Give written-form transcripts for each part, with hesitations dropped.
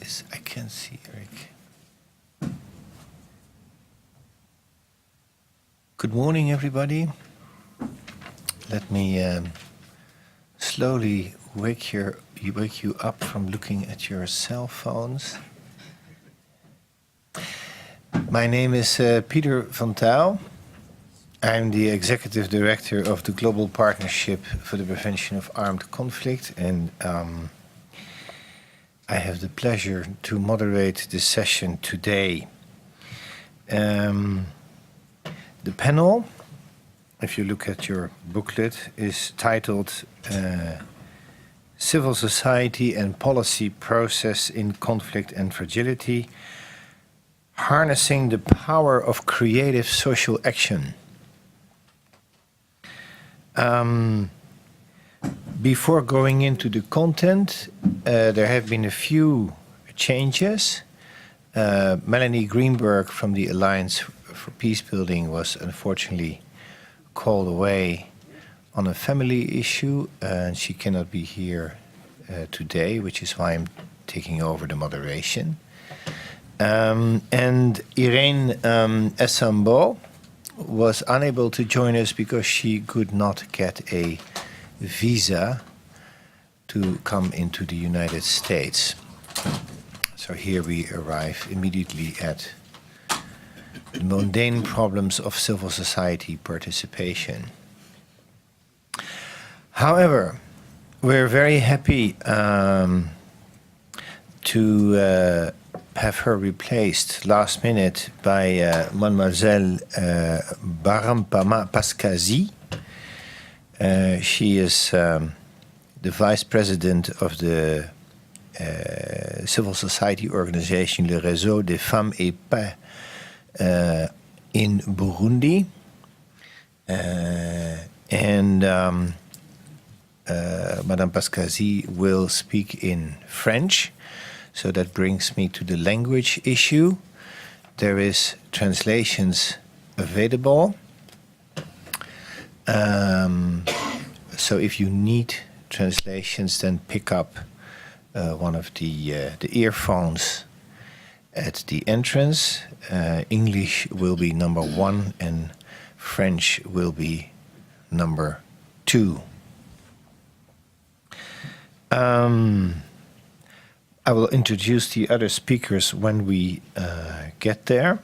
I can't see Eric. Good morning, everybody. Let me slowly wake you up from looking at your cell phones. My name is Peter van Tuyl. I'm the Executive Director of the Global Partnership for the Prevention of Armed Conflict, and I have the pleasure to moderate this session today. The panel, if you look at your booklet, is titled Civil Society and Policy Process in Conflict and Fragility, Harnessing the Power of Creative Social Action. Before going into the content, there have been a few changes. Melanie Greenberg from the Alliance for Peacebuilding was unfortunately called away on a family issue, and she cannot be here today, which is why I'm taking over the moderation. And Irene Essambo was unable to join us because she could not get a visa to come into the United States. So here we arrive immediately at the mundane problems of civil society participation. However, we're very happy to have her replaced last minute by Mademoiselle Barampama Paskazi. She is the Vice President of the civil society organization Le Réseau des Femmes et Paix in Burundi. And Madame Paskazi will speak in French. So that brings me to the language issue. There is translations available. So if you need translations, then pick up one of the earphones at the entrance. English will be number 1 and French will be number 2. I will introduce the other speakers when we get there.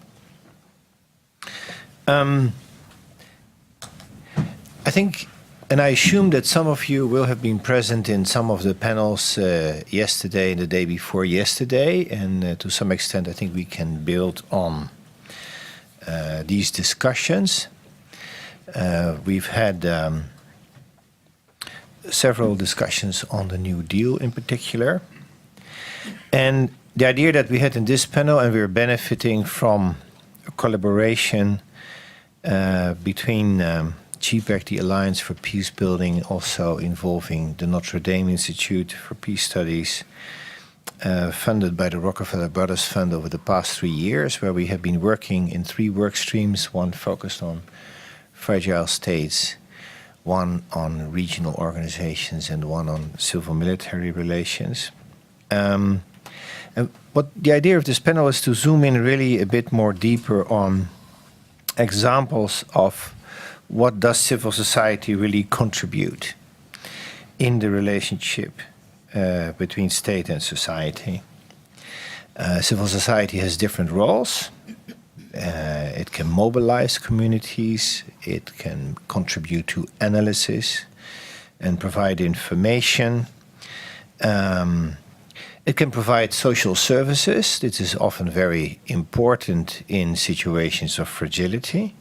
I think, and I assume that some of you will have been present in some of the panels yesterday and the day before yesterday, and to some extent I think we can build on these discussions. We've had several discussions on the New Deal in particular. And the idea that we had in this panel, and we're benefiting from a collaboration between GPEC, the Alliance for Peacebuilding, also involving the Notre Dame Institute for Peace Studies, funded by the Rockefeller Brothers Fund over the past 3 years, where we have been working in 3 work streams, one focused on fragile states, one on regional organizations, and one on civil-military relations. And what the idea of this panel is to zoom in really a bit more deeper on examples of what does civil society really contribute in the relationship between state and society. Civil society has different roles. It can mobilize communities, it can contribute to analysis and provide information. It can provide social services. This is often very important in situations of fragility.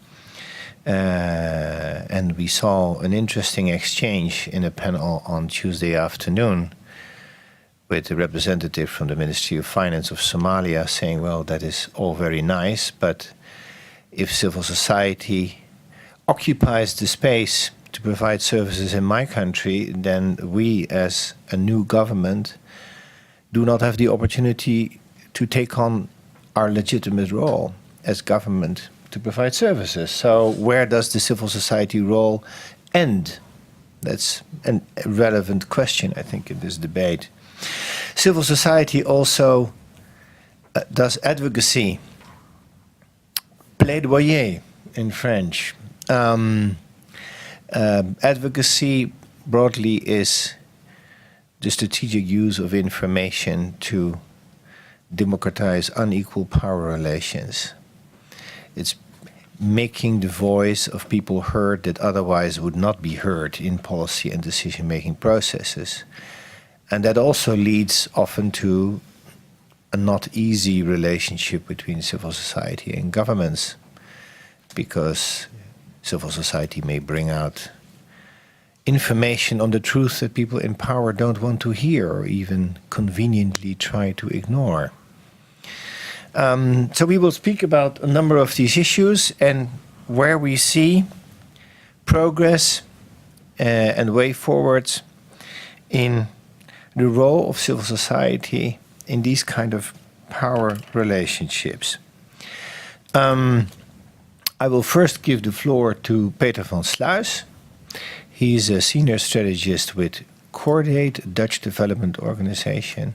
And we saw an interesting exchange in a panel on Tuesday afternoon with a representative from the Ministry of Finance of Somalia saying, well, that is all very nice, but if civil society occupies the space to provide services in my country, then we as a new government do not have the opportunity to take on our legitimate role as government to provide services. So where does the civil society role end? That's a relevant question, I think, in this debate. Civil society also does advocacy, plaidoyer in French. Advocacy broadly is the strategic use of information to democratize unequal power relations. It's making the voice of people heard that otherwise would not be heard in policy and decision-making processes. And that also leads often to a not easy relationship between civil society and governments, because civil society may bring out information on the truth that people in power don't want to hear or even conveniently try to ignore. So we will speak about a number of these issues and where we see progress and way forward in the role of civil society in these kind of power relationships. I will first give the floor to Peter van Sluis. He's a senior strategist with Coordinate, a Dutch development organization.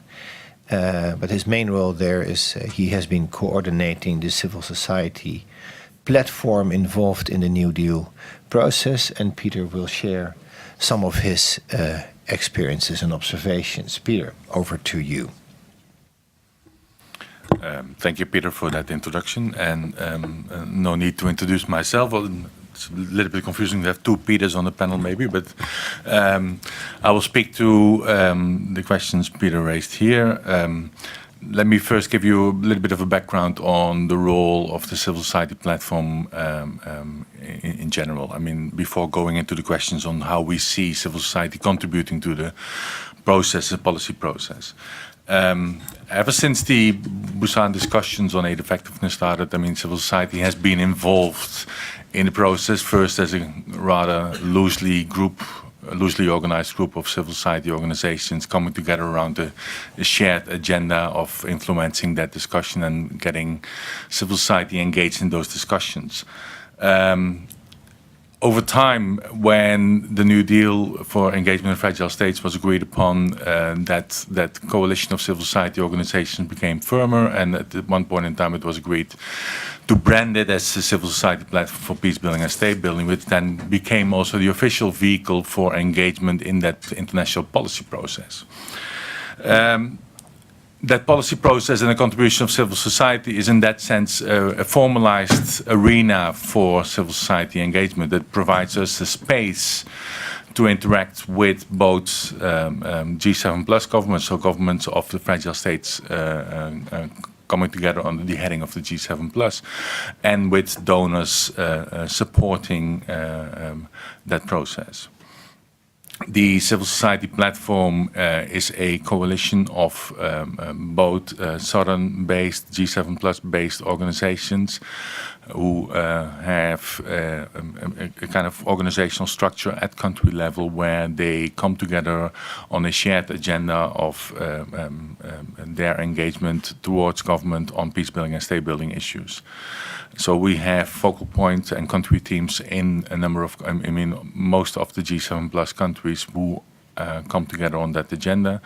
But his main role there is he has been coordinating the civil society platform involved in the New Deal process, and Peter will share some of his experiences and observations. Peter, over to you. Thank you, Peter, for that introduction. And no need to introduce myself. It's a little bit confusing to have two Peters on the panel, maybe, but I will speak to the questions Peter raised here. Let me first give you a little bit of a background on the role of the civil society platform in general. I mean, before going into the questions on how we see civil society contributing to the process, the policy process. Ever since the Busan discussions on aid effectiveness started, I mean, civil society has been involved in the process, first as a rather loosely organized group of civil society organizations coming together around a shared agenda of influencing that discussion and getting civil society engaged in those discussions. Over time, when the New Deal for Engagement in Fragile States was agreed upon, that coalition of civil society organizations became firmer, and at one point in time it was agreed to brand it as the Civil Society Platform for Peace Building and State Building, which then became also the official vehicle for engagement in that international policy process. That policy process and the contribution of civil society is in that sense a formalized arena for civil society engagement that provides us the space to interact with both G7 plus governments, so governments of the fragile states coming together under the heading of the G7 plus, and with donors supporting that process. The civil society platform is a coalition of both southern-based, G7 plus-based organizations who have a kind of organizational structure at country level where they come together on a shared agenda of their engagement towards government on peace building and state building issues. So we have focal points and country teams in a number of, I mean, most of the G7 plus countries who come together on that agenda.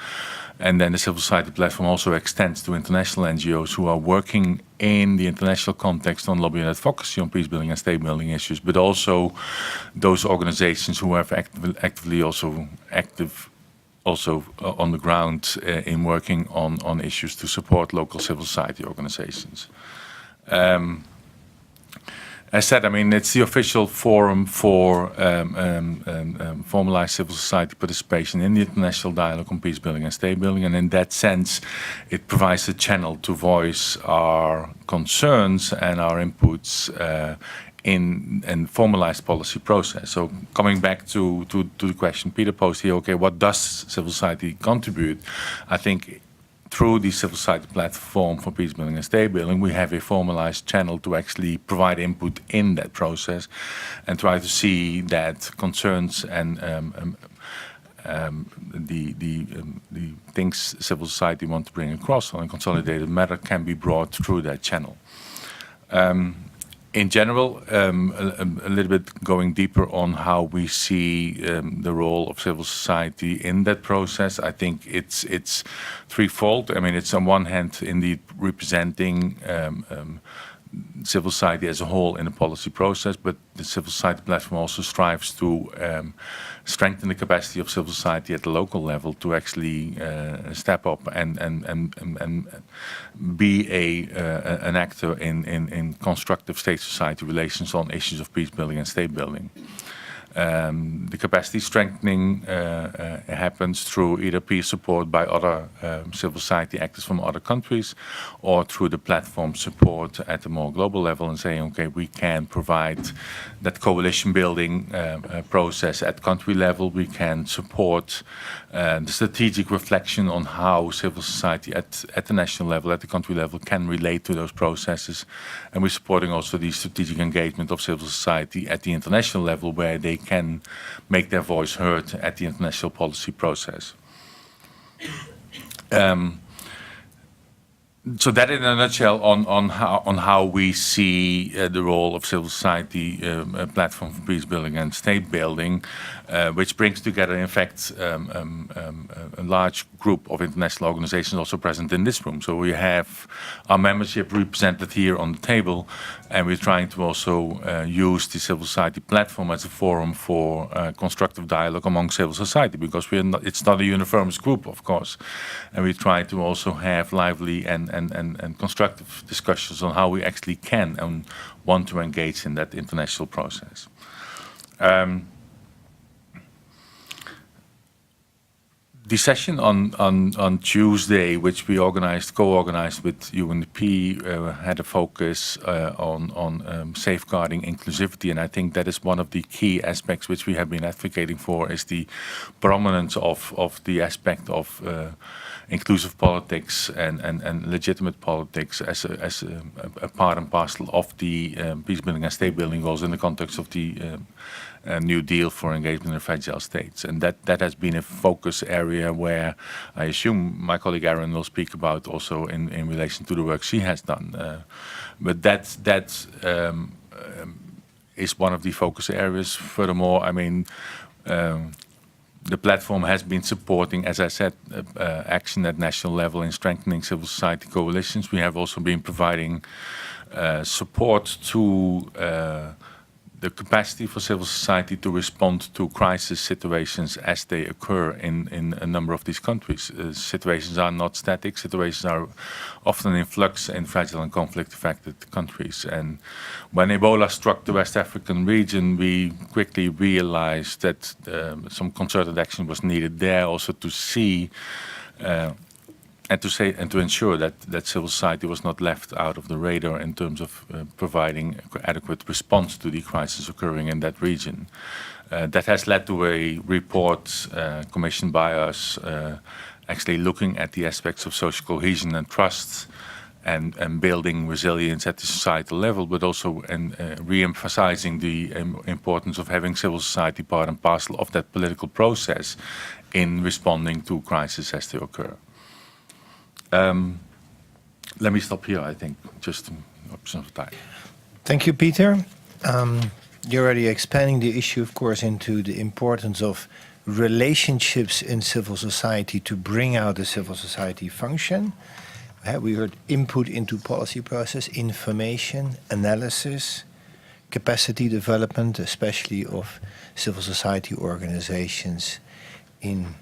And then the civil society platform also extends to international NGOs who are working in the international context on lobby and advocacy on peace building and state building issues, but also those organizations who are actively also active on the ground in working on issues to support local civil society organizations. As said, I mean, it's the official forum for formalized civil society participation in the international dialogue on peace building and state building. And in that sense, it provides a channel to voice our concerns and our inputs in a formalized policy process. So coming back to the question Peter posed here, okay, what does civil society contribute? I think through the civil society platform for peace building and state building, we have a formalized channel to actually provide input in that process and try to see that concerns and the things civil society want to bring across on a consolidated matter can be brought through that channel. In general, a little bit going deeper on how we see the role of civil society in that process, I think it's threefold. I mean, it's on one hand indeed representing civil society as a whole in the policy process, but the civil society platform also strives to strengthen the capacity of civil society at the local level to actually step up and be an actor in constructive state-society relations on issues of peace building and state building. The capacity strengthening happens through either peer support by other civil society actors from other countries, or through the platform support at a more global level and saying, okay, we can provide that coalition building process at country level. We can support the strategic reflection on how civil society at the national level, at the country level, can relate to those processes. And we're supporting also the strategic engagement of civil society at the international level, where they can make their voice heard at the international policy process. So that in a nutshell on how we see the role of civil society platform for peace building and state building, which brings together, in fact, a large group of international organizations also present in this room. So we have our membership represented here on the table, and we're trying to also use the civil society platform as a forum for constructive dialogue among civil society, because it's not a uniformist group, of course, and we try to also have lively and constructive discussions on how we actually can and want to engage in that international process. The session on Tuesday, which we co-organized with UNDP, had a focus on safeguarding inclusivity, and I think that is one of the key aspects which we have been advocating for, is the prominence of the aspect of inclusive politics and legitimate politics as a part and parcel of the peace building and state building goals in the context of the New Deal for engagement in fragile states. And that has been a focus area where I assume my colleague Aaron will speak about also in relation to the work she has done. But that is one of the focus areas. Furthermore, I mean, the platform has been supporting, as I said, action at national level in strengthening civil society coalitions. We have also been providing support to the capacity for civil society to respond to crisis situations as they occur in a number of these countries. Situations are not static. Situations are often in flux in fragile and conflict-affected countries. And when Ebola struck the West African region, we quickly realized that some concerted action was needed there, also to see and to ensure that civil society was not left out of the radar in terms of providing adequate response to the crisis occurring in that region. That has led to a report commissioned by us, actually looking at the aspects of social cohesion and trust and building resilience at the societal level, but also re-emphasizing the importance of having civil society part and parcel of that political process in responding to crises as they occur. Let me stop here, I think, just an option of time. Thank you, Peter. You're already expanding the issue, of course, into the importance of relationships in civil society to bring out the civil society function. We heard input into policy process, information, analysis, capacity development, especially of civil society organizations in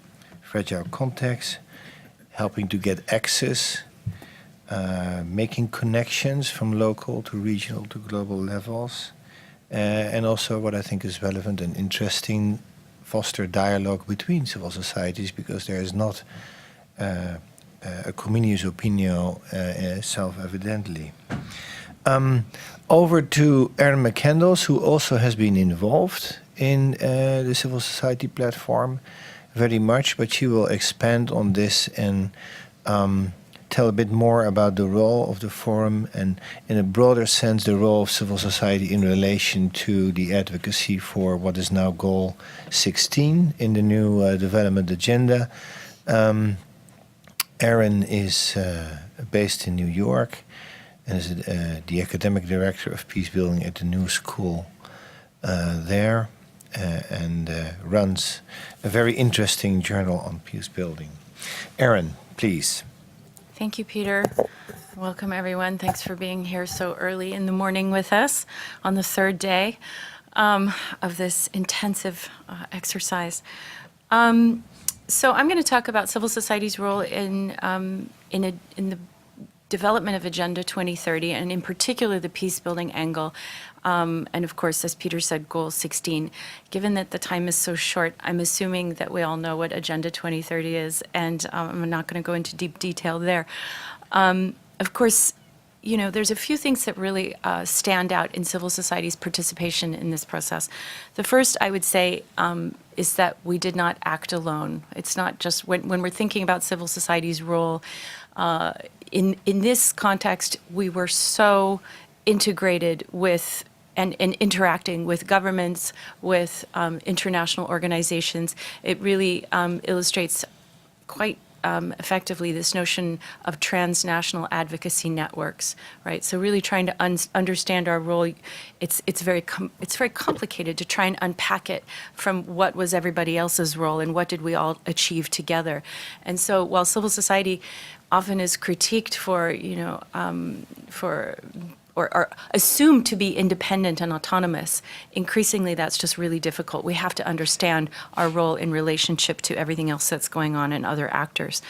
fragile contexts, helping to get access, making connections from local to regional to global levels, and also what I think is relevant and interesting, foster dialogue between civil societies, because there is not a comenius opinio self-evidently. Over to Erin McCandles, who also has been involved in the civil society platform very much, but she will expand on this and tell a bit more about the role of the forum and, in a broader sense, the role of civil society in relation to the advocacy for what is now Goal 16 in the new development agenda. Erin is based in New York, and is the academic director of peace building at the new school there, and runs a very interesting journal on peace building. Erin, please. Thank you, Peter. Welcome, everyone. Thanks for being here so early in the morning with us on the third day of this intensive exercise. So I'm going to talk about civil society's role in the development of Agenda 2030, and in particular the peace-building angle. And of course, as Peter said, Goal 16. Given that the time is so short, I'm assuming that we all know what Agenda 2030 is, and I'm not going to go into deep detail there. Of course, you know, there's a few things that really stand out in civil society's participation in this process. The first, I would say, is that we did not act alone. It's not just when we're thinking about civil society's role. In this context, we were so integrated with and interacting with governments, with international organizations. It really illustrates quite effectively this notion of transnational advocacy networks, right? So really trying to understand our role. It's very complicated to try and unpack it from what was everybody else's role and what did we all achieve together. And so while civil society often is critiqued for, you know, or assumed to be independent and autonomous, increasingly that's just really difficult. We have to understand our role in relationship to everything else that's going on and other actors.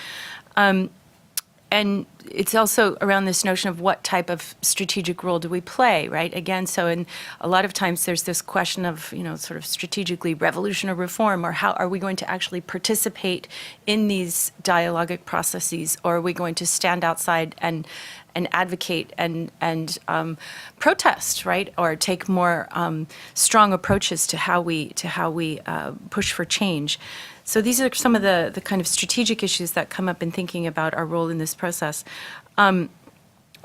And it's also around this notion of what type of strategic role do we play, right? Again, so in a lot of times there's this question of, you know, sort of strategically revolution or reform, or how are we going to actually participate in these dialogic processes, or are we going to stand outside and advocate and protest, right, or take more strong approaches to how we push for change. So these are some of the kind of strategic issues that come up in thinking about our role in this process.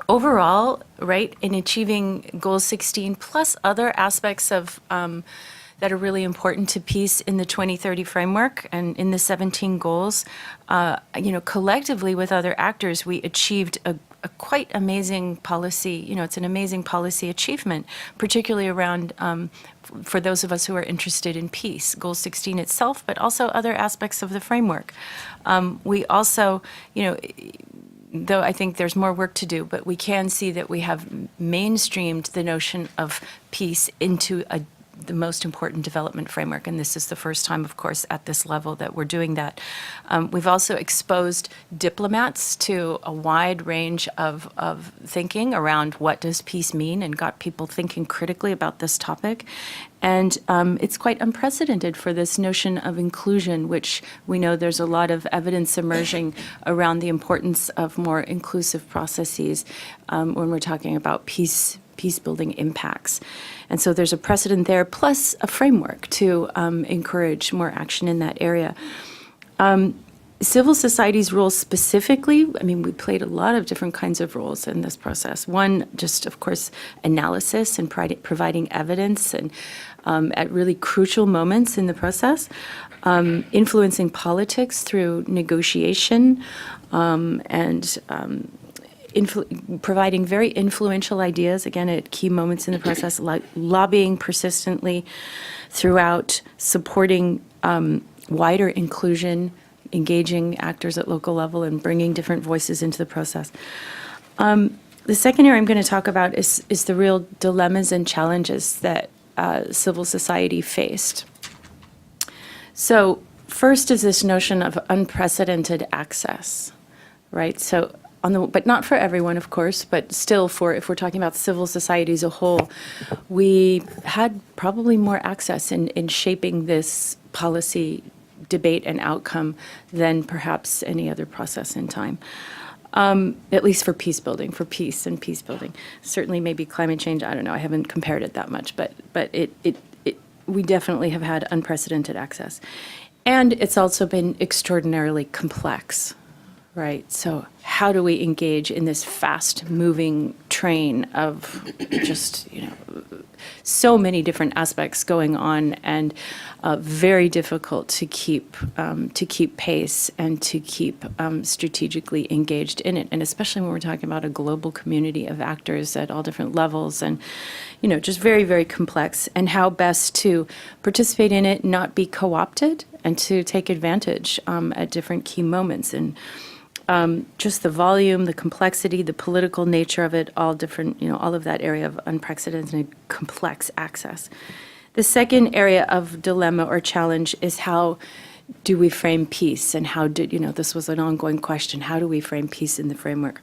Overall, right, in achieving Goal 16 plus other aspects of that are really important to peace in the 2030 framework and in the 17 goals, you know, collectively with other actors, we achieved a quite amazing policy, you know, it's an amazing policy achievement, particularly around, for those of us who are interested in peace, Goal 16 itself, but also other aspects of the framework. We also, you know, though I think there's more work to do, but we can see that we have mainstreamed the notion of peace into the most important development framework, and this is the first time, of course, at this level that we're doing that. We've also exposed diplomats to a wide range of thinking around what does peace mean, and got people thinking critically about this topic. And it's quite unprecedented for this notion of inclusion, which we know there's a lot of evidence emerging around the importance of more inclusive processes when we're talking about peace-building impacts. And so there's a precedent there, plus a framework to encourage more action in that area. Civil society's role specifically, I mean, we played a lot of different kinds of roles in this process. One, just, of course, analysis and providing evidence and at really crucial moments in the process, influencing politics through negotiation and providing very influential ideas, again, at key moments in the process, like lobbying persistently throughout, supporting wider inclusion, engaging actors at local level, and bringing different voices into the process. The second area I'm going to talk about is the real dilemmas and challenges that civil society faced. So first is this notion of unprecedented access, right? So but not for everyone, of course, but still if we're talking about civil society as a whole, we had probably more access in shaping this policy debate and outcome than perhaps any other process in time. At least for peace building, for peace and peace building. Certainly maybe climate change, I don't know, I haven't compared it that much, but we definitely have had unprecedented access. And it's also been extraordinarily complex. Right. So how do we engage in this fast-moving train of just, so many different aspects going on, and very difficult to keep pace and to keep strategically engaged in it, and especially when we're talking about a global community of actors at all different levels, and just very, very complex, and how best to participate in it, not be co-opted, and to take advantage at different key moments. And just the volume, the complexity, the political nature of it, all different, all of that area of unprecedented complex access. The second area of dilemma or challenge is how do we frame peace, and how did, this was an ongoing question, how do we frame peace in the framework?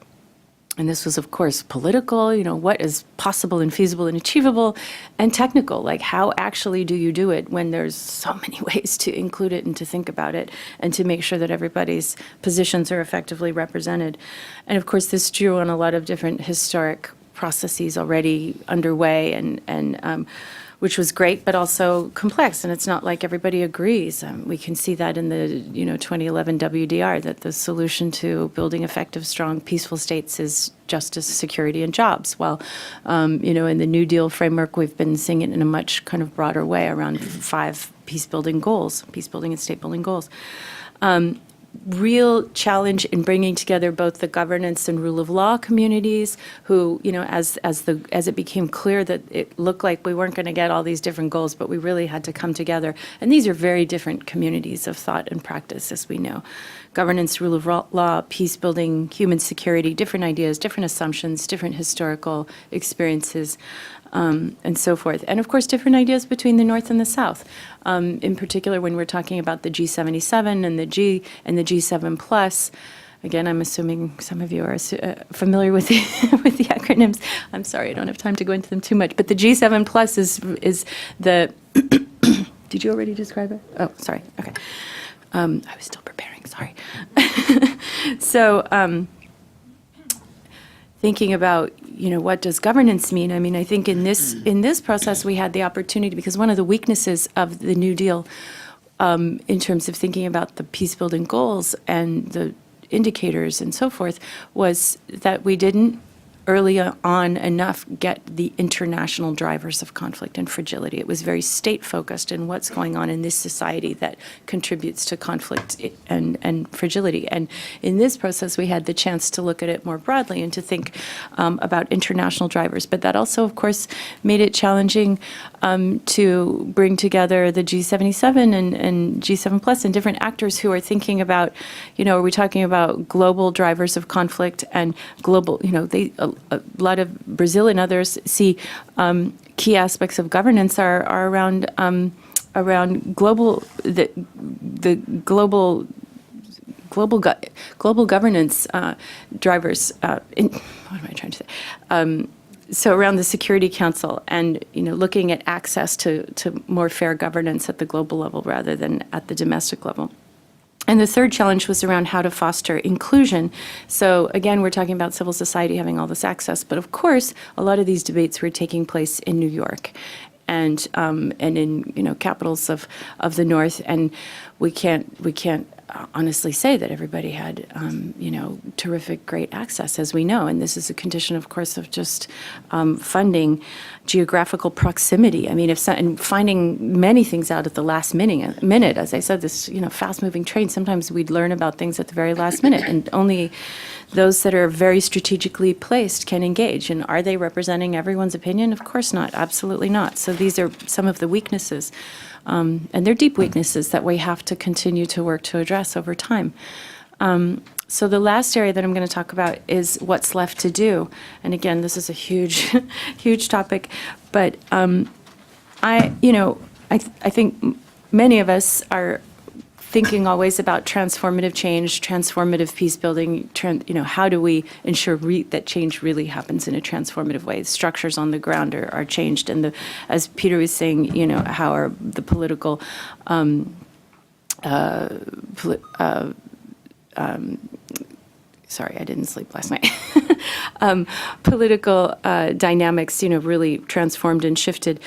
And this was, of course, political, what is possible and feasible and achievable, and technical, like how actually do you do it when there's so many ways to include it and to think about it and to make sure that everybody's positions are effectively represented. And of course, this drew on a lot of different historic processes already underway, and which was great, but also complex. And it's not like everybody agrees. We can see that in the 2011 WDR, that the solution to building effective, strong, peaceful states is justice, security, and jobs. While, in the New Deal framework, we've been seeing it in a much kind of broader way around 5 peace-building goals, peace-building and state-building goals. Real challenge in bringing together both the governance and rule of law communities who, as it became clear that it looked like we weren't going to get all these different goals, but we really had to come together. And these are very different communities of thought and practice, as we know. Governance, rule of law, peace building, human security, different ideas, different assumptions, different historical experiences, and so forth. And of course, different ideas between the North and the South. In particular, when we're talking about the G77 and the G7 plus. Again, I'm assuming some of you are familiar with the with the acronyms. I'm sorry, I don't have time to go into them too much. But the G7 plus is the. Did you already describe it? Oh, sorry. Okay. I was still preparing. Sorry. So. Thinking about, what does governance mean? I mean, I think in this process, we had the opportunity, because one of the weaknesses of the New Deal, in terms of thinking about the peace-building goals and the indicators and so forth, was that we didn't early on enough get the international drivers of conflict and fragility. It was very state-focused in what's going on in this society that contributes to conflict and fragility. And in this process, we had the chance to look at it more broadly and to think about international drivers. But that also, of course, made it challenging to bring together the G77 and G7 plus and different actors who are thinking about, are we talking about global drivers of conflict and global, a lot of Brazil and others see key aspects of governance are around global global governance drivers. What am I trying to say? So around the Security Council and, looking at access to more fair governance at the global level rather than at the domestic level. And the third challenge was around how to foster inclusion. So again, we're talking about civil society having all this access, but of course, a lot of these debates were taking place in New York and in capitals of the North, and we can't honestly say that everybody had terrific, great access, as we know, and this is a condition, of course, of just funding, geographical proximity. I mean, and finding many things out at the last minute, as I said, this fast-moving train. Sometimes we'd learn about things at the very last minute, and only those that are very strategically placed can engage. And are they representing everyone's opinion? Of course not. Absolutely not. So these are some of the weaknesses, and they're deep weaknesses that we have to continue to work to address over time. So the last area that I'm going to talk about is what's left to do. And again, this is a huge, huge topic. But I think many of us are thinking always about transformative change, transformative peace building. How do we ensure that change really happens in a transformative way? Structures on the ground are changed, and as Peter was saying, how are the political sorry, I didn't sleep last night. Political dynamics, really transformed and shifted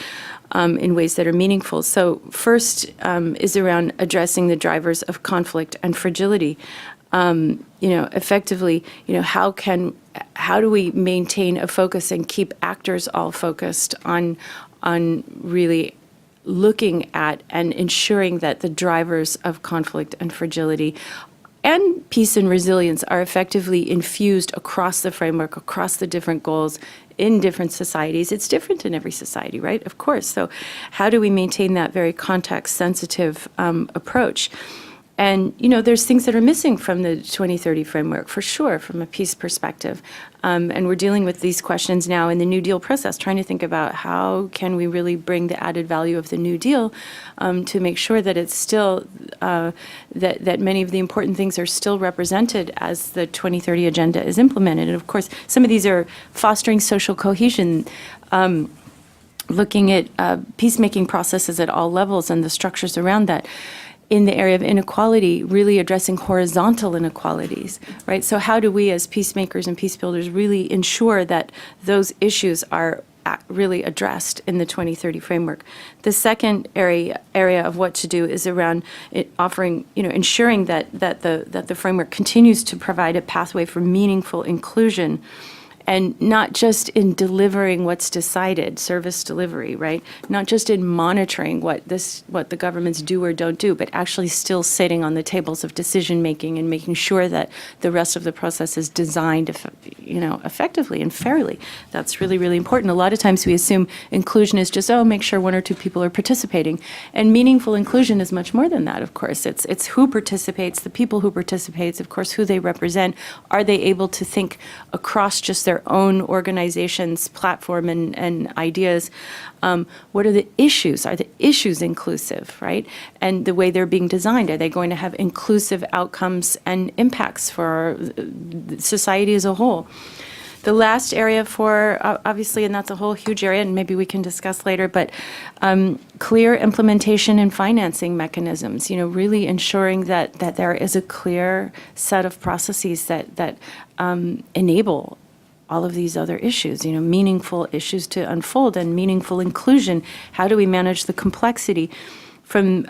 in ways that are meaningful. So first is around addressing the drivers of conflict and fragility. effectively, how do we maintain a focus and keep actors all focused on really looking at and ensuring that the drivers of conflict and fragility and peace and resilience are effectively infused across the framework, across the different goals in different societies. It's different in every society, right? Of course. So how do we maintain that very context-sensitive approach? And, there's things that are missing from the 2030 framework, for sure, from a peace perspective. And we're dealing with these questions now in the New Deal process, trying to think about how can we really bring the added value of the New Deal to make sure that it's still, that many of the important things are still represented as the 2030 agenda is implemented. And of course, some of these are fostering social cohesion, looking at peacemaking processes at all levels and the structures around that. In the area of inequality, really addressing horizontal inequalities, right? So how do we as peacemakers and peace builders really ensure that those issues are really addressed in the 2030 framework? The second area of what to do is around ensuring that the framework continues to provide a pathway for meaningful inclusion, and not just in delivering what's decided, service delivery, right? Not just in monitoring what the governments do or don't do, but actually still sitting on the tables of decision making and making sure that the rest of the process is designed, effectively and fairly. That's really, really important. A lot of times we assume inclusion is just, make sure one or two people are participating. And meaningful inclusion is much more than that, of course. It's who participates, the people who participates, of course, who they represent. Are they able to think across just their own organization's platform and ideas? What are the issues? Are the issues inclusive, right? And the way they're being designed, are they going to have inclusive outcomes and impacts for society as a whole? The last area for, obviously, and that's a whole huge area, and maybe we can discuss later, but clear implementation and financing mechanisms, really ensuring that there is a clear set of processes that enable all of these other issues, meaningful issues to unfold and meaningful inclusion. How do we manage the complexity from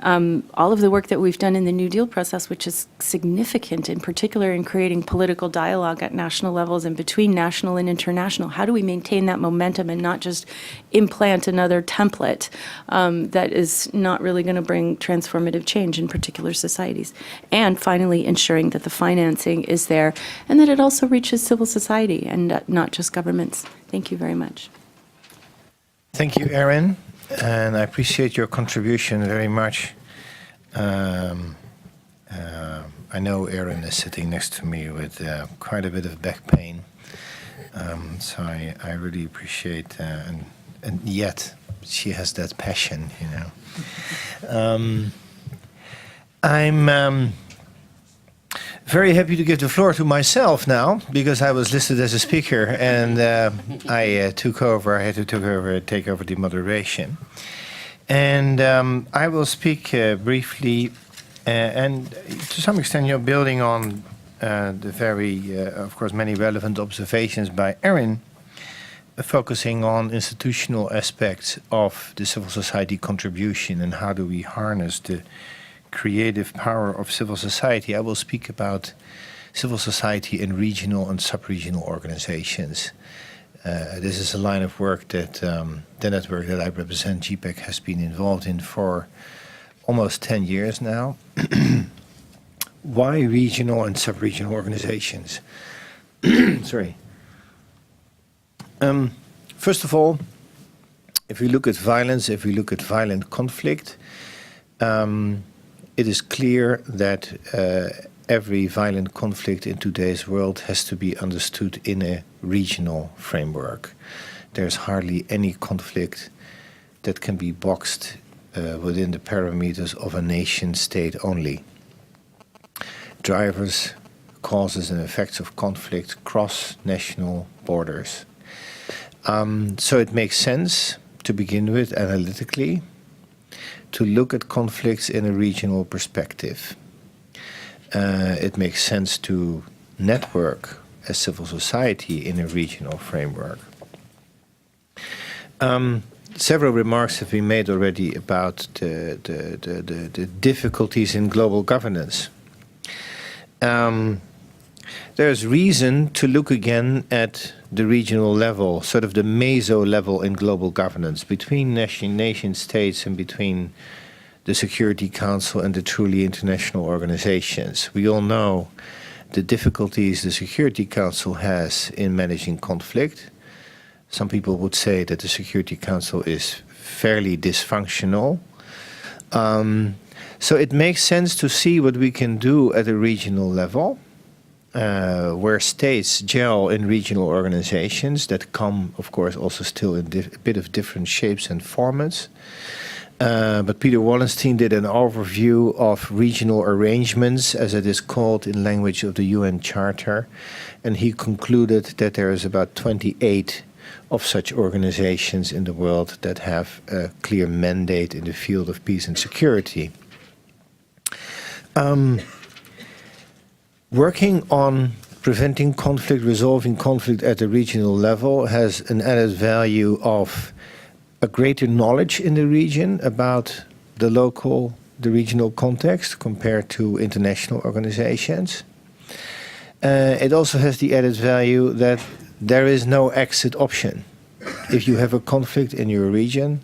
all of the work that we've done in the New Deal process, which is significant, in particular in creating political dialogue at national levels and between national and international? How do we maintain that momentum and not just implant another template that is not really going to bring transformative change in particular societies? And finally, ensuring that the financing is there and that it also reaches civil society and not just governments. Thank you very much. Thank you, Erin. And I appreciate your contribution very much. I know Erin is sitting next to me with quite a bit of back pain. So I really appreciate, and yet she has that passion, I'm very happy to give the floor to myself now, because I was listed as a speaker, and I took over. I had to take over the moderation, and I will speak briefly, and to some extent, building on the very, of course, many relevant observations by Erin, focusing on institutional aspects of the civil society contribution and how do we harness the creative power of civil society. I will speak about civil society in regional and sub-regional organizations. This is a line of work that the network that I represent, GPEC, has been involved in for almost 10 years now. Why regional and sub-regional organizations? Sorry. First of all, if we look at violence, if we look at violent conflict, it is clear that every violent conflict in today's world has to be understood in a regional framework. There's hardly any conflict that can be boxed within the parameters of a nation state only. Drivers, causes and effects of conflict cross national borders. So it makes sense to begin with analytically to look at conflicts in a regional perspective. It makes sense to network a civil society in a regional framework. Several remarks have been made already about the difficulties in global governance. there's reason to look again at the regional level, sort of the meso level in global governance, between nation states and between the Security Council and the truly international organizations. We all know the difficulties the Security Council has in managing conflict. Some people would say that the Security Council is fairly dysfunctional. So it makes sense to see what we can do at a regional level, where states gel in regional organizations that come, of course, also still in a bit of different shapes and formats. But Peter Wallenstein did an overview of regional arrangements, as it is called in language of the UN Charter, and he concluded that there is about 28 of such organizations in the world that have a clear mandate in the field of peace and security. Working on preventing conflict, resolving conflict at the regional level has an added value of a greater knowledge in the region about the regional context compared to international organizations. It also has the added value that there is no exit option. If you have a conflict in your region,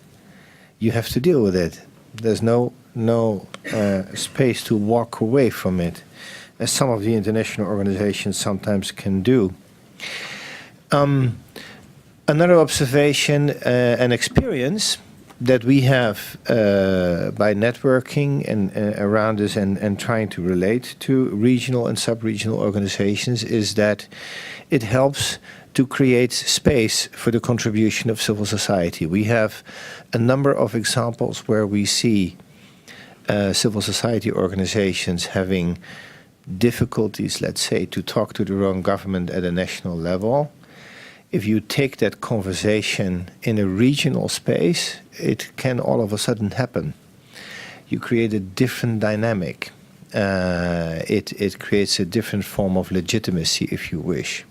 you have to deal with it. There's no space to walk away from it, as some of the international organizations sometimes can do. Another observation and experience that we have by networking and around us and trying to relate to regional and sub-regional organizations is that it helps to create space for the contribution of civil society. We have a number of examples where we see civil society organizations having difficulties, let's say, to talk to their own government at a national level. If you take that conversation in a regional space, it can all of a sudden happen. You create a different dynamic. It creates a different form of legitimacy, if you wish.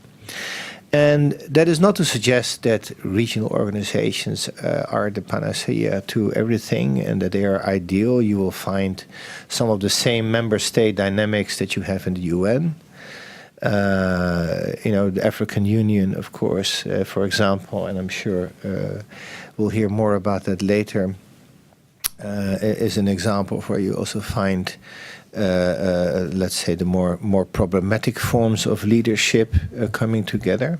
And that is not to suggest that regional organizations are the panacea to everything and that they are ideal. You will find some of the same member state dynamics that you have in the UN. The African Union, of course, for example, and I'm sure we'll hear more about that later, is an example where you also find, let's say, the more problematic forms of leadership coming together.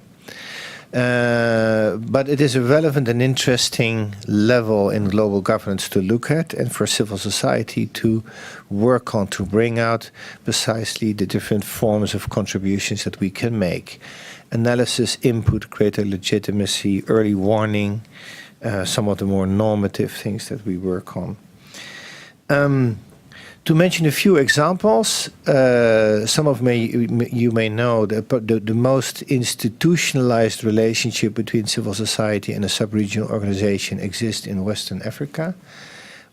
But it is a relevant and interesting level in global governance to look at and for civil society to work on, to bring out precisely the different forms of contributions that we can make. Analysis, input, greater legitimacy, early warning, some of the more normative things that we work on. To mention a few examples, some of you may know that the most institutionalized relationship between civil society and a sub-regional organization exists in Western Africa,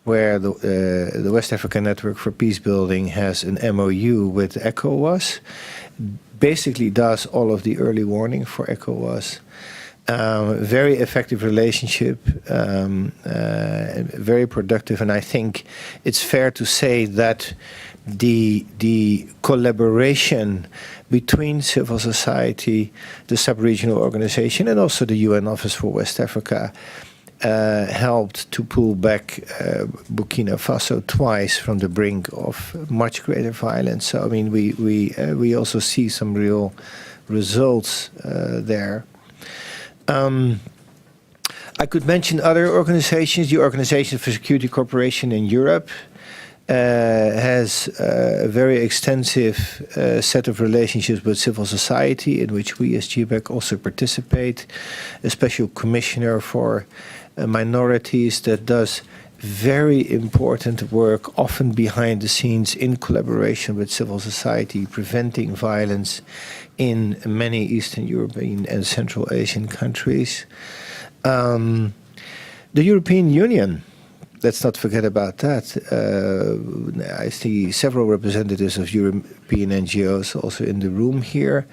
where the West African Network for Peace Building has an MOU with ECOWAS, basically does all of the early warning for ECOWAS. Very effective relationship, very productive, and I think it's fair to say that the collaboration between civil society, the sub-regional organization, and also the UN Office for West Africa helped to pull back Burkina Faso twice from the brink of much greater violence. So I mean, we also see some real results there. I could mention other organizations. The Organization for Security Cooperation in Europe has a very extensive set of relationships with civil society, in which we as GBEC also participate. A special commissioner for minorities that does very important work, often behind the scenes in collaboration with civil society, preventing violence in many Eastern European and Central Asian countries. The European Union, let's not forget about that. I see several representatives of European NGOs also in the room here.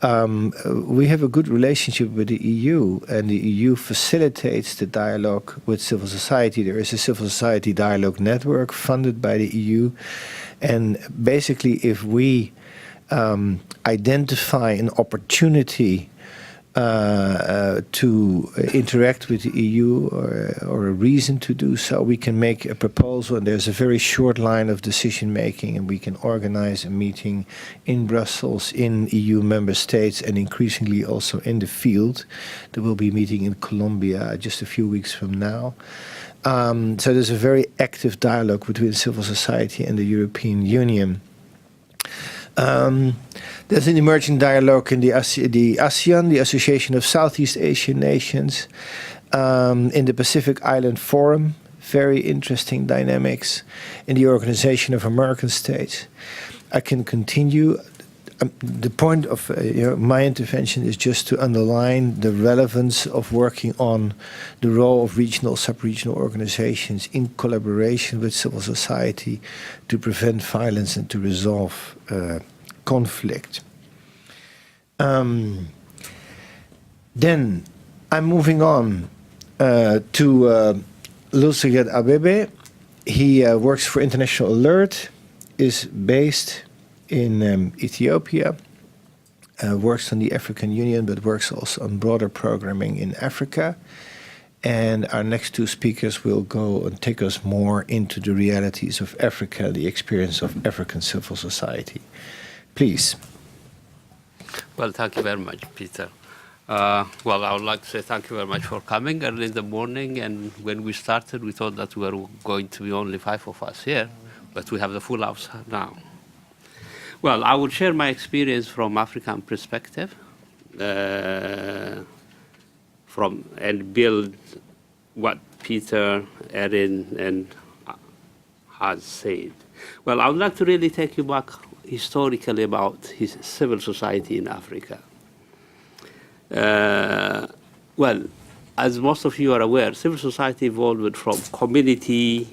We have a good relationship with the EU, and the EU facilitates the dialogue with civil society. There is a civil society dialogue network funded by the EU, and basically if we identify an opportunity to interact with the EU or a reason to do so, we can make a proposal, and there's a very short line of decision making, and we can organize a meeting in Brussels, in EU member states, and increasingly also in the field. There will be a meeting in Colombia just a few weeks from now. So there's a very active dialogue between civil society and the European Union. There's an emerging dialogue in the ASEAN, the Association of Southeast Asian Nations, in the Pacific Island Forum, very interesting dynamics, in the Organization of American States. I can continue. The point of my intervention is just to underline the relevance of working on the role of regional, sub-regional organizations in collaboration with civil society to prevent violence and to resolve conflict. Then I'm moving on to Lusayed Abebe. He works for International Alert, is based in Ethiopia, works on the African Union, but works also on broader programming in Africa. And our next two speakers will go and take us more into the realities of Africa, the experience of African civil society. Please. Well, thank you very much, Peter. Well, I would like to say thank you very much for coming early in the morning. And when we started, we thought that we were going to be only 5 of us here, but we have the full house now. Well, I will share my experience from African perspective, and build what Peter, Erin, and has said. Well, I would like to really take you back historically about his civil society in Africa. Well, as most of you are aware, civil society evolved from community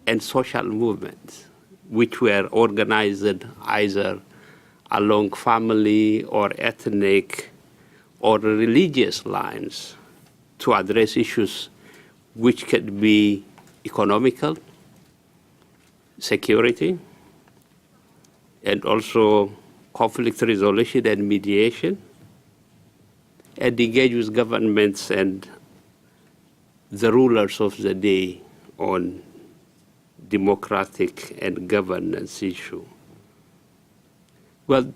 and social movements, which were organized either along family or ethnic or religious lines to address issues which could be economical, security, and also conflict resolution and mediation, and engage with governments and the rulers of the day on democratic and governance issue. Well,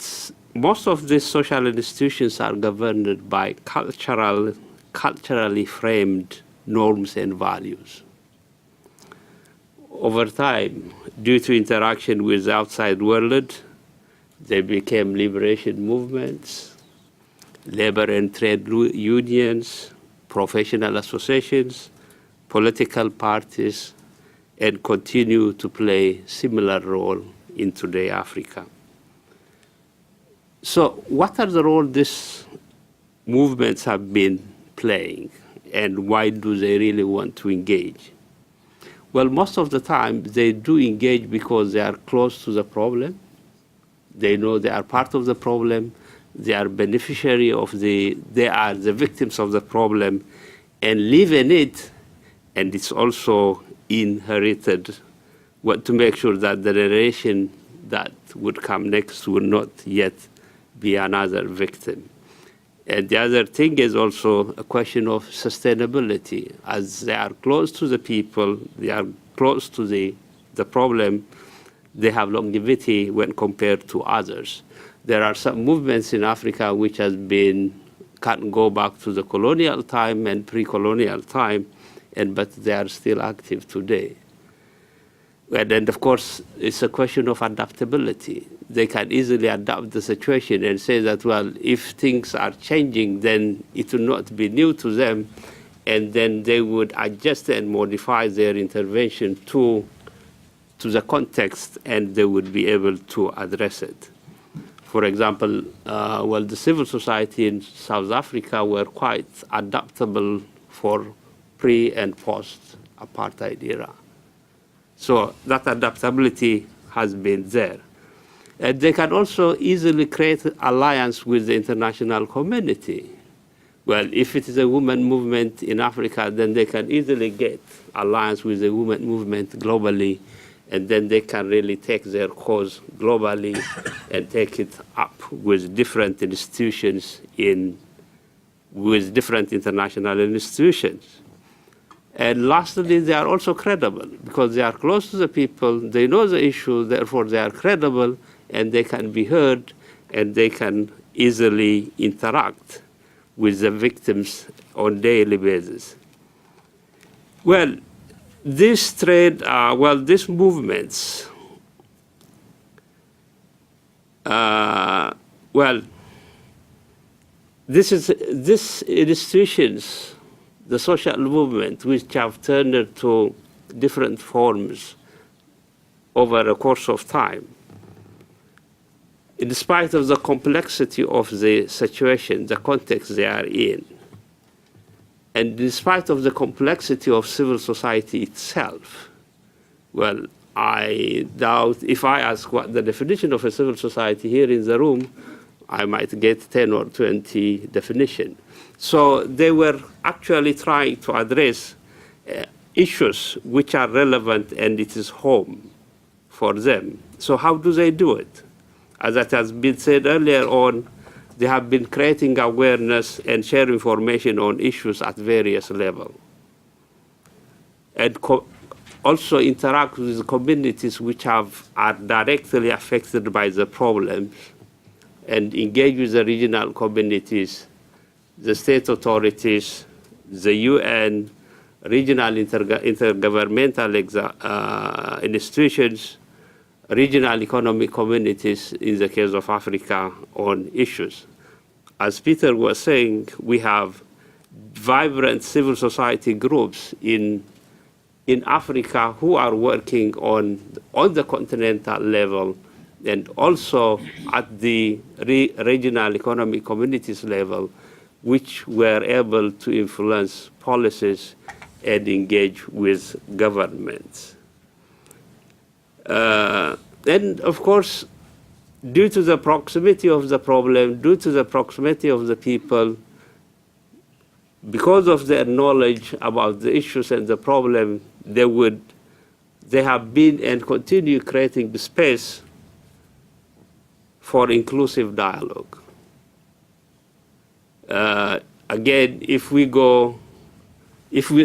most of these social institutions are governed by culturally framed norms and values. Over time, due to interaction with the outside world, they became liberation movements, labor and trade unions, professional associations, political parties, and continue to play similar role in today Africa. So what are the role these movements have been playing, and why do they really want to engage? Well, most of the time they do engage because they are close to the problem. They know they are part of the problem. They are beneficiary of they are the victims of the problem and live in it. And it's also inherited to make sure that the generation that would come next will not yet be another victim. And the other thing is also a question of sustainability. As they are close to the people, they are close to the problem, they have longevity when compared to others. There are some movements in Africa which can go back to the colonial time and pre-colonial time, but they are still active today. And then, of course, it's a question of adaptability. They can easily adapt the situation and say that, well, if things are changing, then it will not be new to them, and then they would adjust and modify their intervention to the context, and they would be able to address it. For example, well, the civil society in South Africa were quite adaptable for pre- and post-apartheid era. So that adaptability has been there. And they can also easily create alliance with the international community. Well, if it is a women movement in Africa, then they can easily get alliance with the women movement globally and then they can really take their cause globally and take it up with different institutions with different international institutions. And lastly, they are also credible because they are close to the people, they know the issue, therefore they are credible, and they can be heard, and they can easily interact with the victims on a daily basis. Well, these these movements, this institutions, the social movement, which have turned to different forms over a course of time. In spite of the complexity of the situation, the context they are in, and in spite of the complexity of civil society itself, well, I doubt if I ask what the definition of a civil society here in the room, I might get 10 or 20 definitions. So they were actually trying to address issues which are relevant and it is home for them. So how do they do it? As it has been said earlier on, they have been creating awareness and share information on issues at various levels. And also interact with communities which are directly affected by the problems and engage with the regional communities, the state authorities, the UN, regional intergovernmental institutions, regional economic communities in the case of Africa on issues. As Peter was saying, we have vibrant civil society groups in Africa who are working on the continental level and also at the regional economic communities level, which were able to influence policies and engage with governments. And of course, due to the proximity of the problem, due to the proximity of the people, because of their knowledge about the issues and the problem, they have been and continue creating the space for inclusive dialogue. Again, if we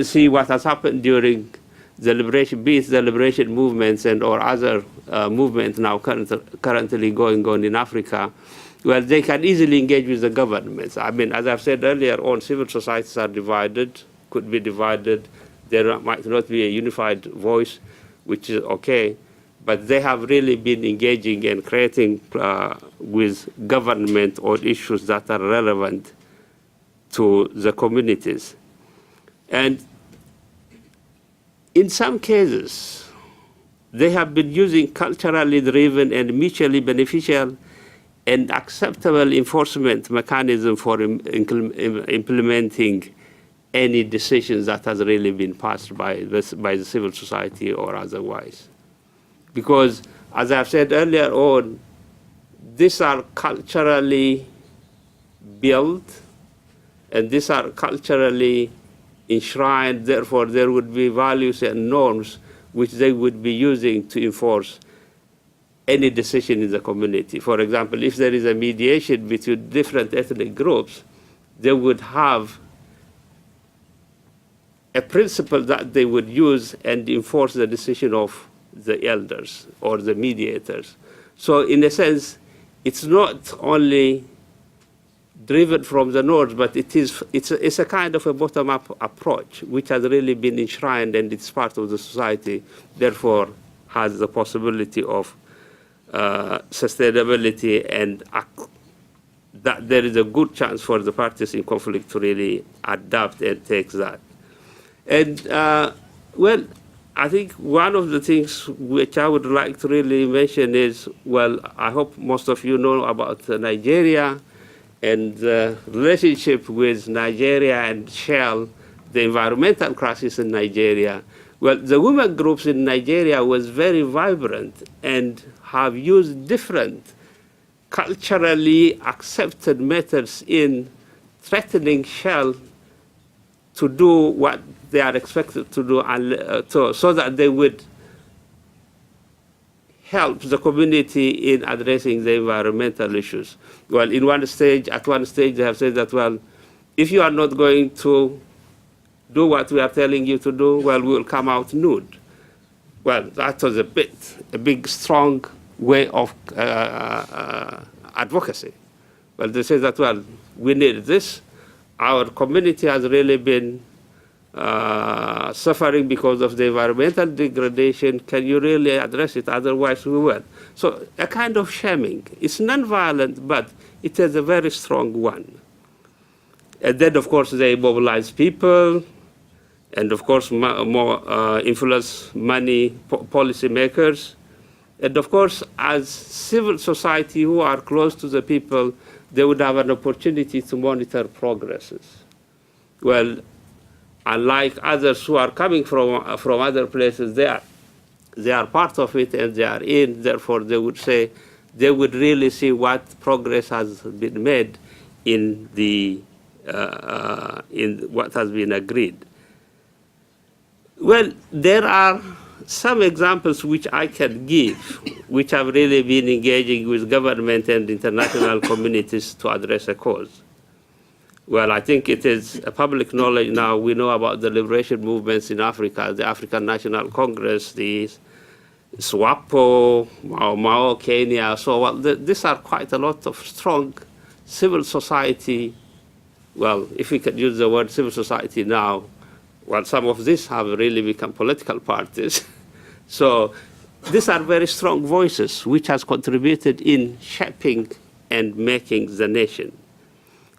see what has happened during the liberation, be it the liberation movements and or other movements now currently going on in Africa, well, they can easily engage with the governments. I mean, as I've said earlier on, civil societies are divided, could be divided. There might not be a unified voice, which is okay, but they have really been engaging and creating with government on issues that are relevant to the communities. And in some cases, they have been using culturally driven and mutually beneficial and acceptable enforcement mechanism for implementing any decisions that has really been passed by the civil society or otherwise. Because, as I've said earlier on, these are culturally built and these are culturally enshrined, therefore there would be values and norms which they would be using to enforce any decision in the community. For example, if there is a mediation between different ethnic groups, they would have a principle that they would use and enforce the decision of the elders or the mediators. So in a sense, it's not only driven from the north, but it's a kind of a bottom-up approach, which has really been enshrined and it's part of the society, therefore has the possibility of sustainability and that there is a good chance for the parties in conflict to really adapt and take that. And well, I think one of the things which I would like to really mention is, well, I hope most of you know about Nigeria and the relationship with Nigeria and Shell, the environmental crisis in Nigeria. Well, the women groups in Nigeria was very vibrant and have used different culturally accepted methods in threatening Shell to do what they are expected to do, so that they would help the community in addressing the environmental issues. Well, at one stage, they have said that, well, if you are not going to do what we are telling you to do, well, we will come out nude. Well, that was a big, strong way of advocacy. Well, they say that, well, we need this. Our community has really been suffering because of the environmental degradation. Can you really address it? Otherwise, we will. So a kind of shaming. It's non-violent, but it is a very strong one. And then, of course, they mobilize people, and of course, more influence money policymakers. And of course, as civil society who are close to the people, they would have an opportunity to monitor progresses. Well, unlike others who are coming from other places, they are part of it and they are in. Therefore, they would say they would really see what progress has been made in what has been agreed. Well, there are some examples which I can give, which have really been engaging with government and international communities to address a cause. Well, I think it is a public knowledge now. We know about the liberation movements in Africa, the African National Congress, the SWAPO, Mao, Kenya. So these are quite a lot of strong civil society. Well, if we could use the word civil society now, well, some of these have really become political parties. So these are very strong voices which has contributed in shaping and making the nation.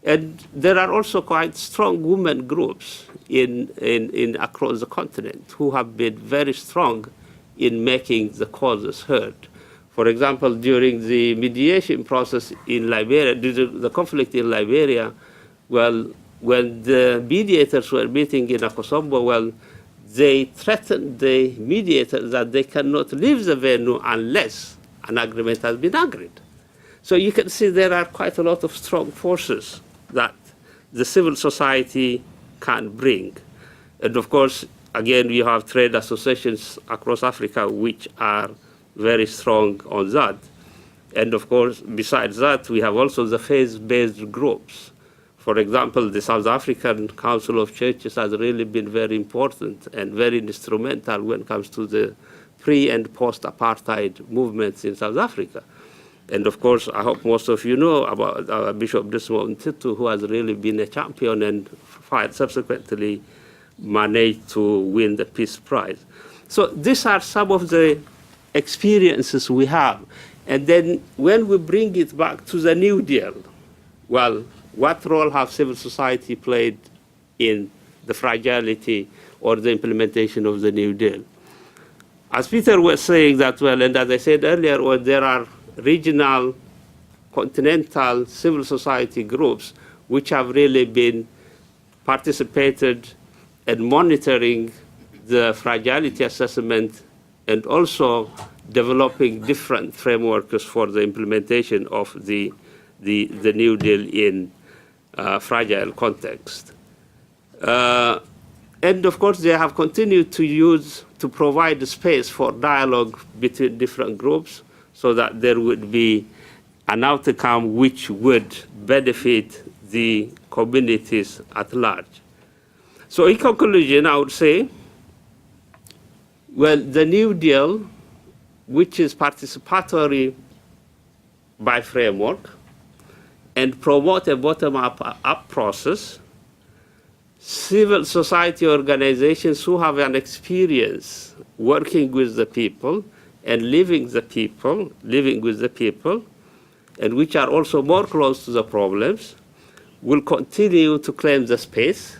And there are also quite strong women groups across the continent who have been very strong in making the causes heard. For example, during the mediation process in Liberia, during the conflict in Liberia, well, when the mediators were meeting in Akosombo, well, they threatened the mediators that they cannot leave the venue unless an agreement has been agreed. So you can see there are quite a lot of strong forces that the civil society can bring. And of course, again, we have trade associations across Africa which are very strong on that. And of course, besides that, we have also the faith-based groups. For example, the South African Council of Churches has really been very important and very instrumental when it comes to the pre- and post-apartheid movements in South Africa. And of course, I hope most of you know about Bishop Desmond Tutu, who has really been a champion and subsequently managed to win the Peace Prize. So these are some of the experiences we have. And then when we bring it back to the New Deal, well, what role have civil society played in the fragility or the implementation of the New Deal? As Peter was saying that, well, and as I said earlier, well, there are regional, continental civil society groups which have really been participated in monitoring the fragility assessment and also developing different frameworks for the implementation of the New Deal in fragile context. And of course, they have continued to provide space for dialogue between different groups so that there would be an outcome which would benefit the communities at large. So in conclusion, I would say, well, the New Deal, which is participatory by framework, and promote a bottom-up process, civil society organizations who have an experience working with the people and living with the people, and which are also more close to the problems, will continue to claim the space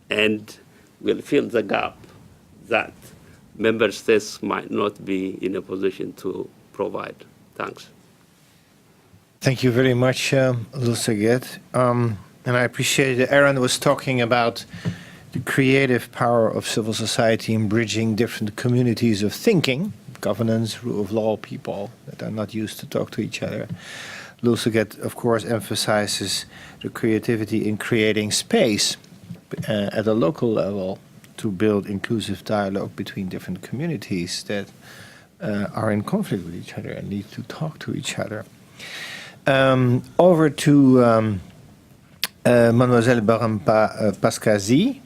and will fill the gap that member states might not be in a position to provide. Thanks. Thank you very much, Lusaget. And I appreciate that Aaron was talking about the creative power of civil society in bridging different communities of thinking, governance, rule of law, people that are not used to talk to each other. Lusaget, of course, emphasizes the creativity in creating space at a local level to build inclusive dialogue between different communities that are in conflict with each other and need to talk to each other. Over to Mademoiselle Pascazi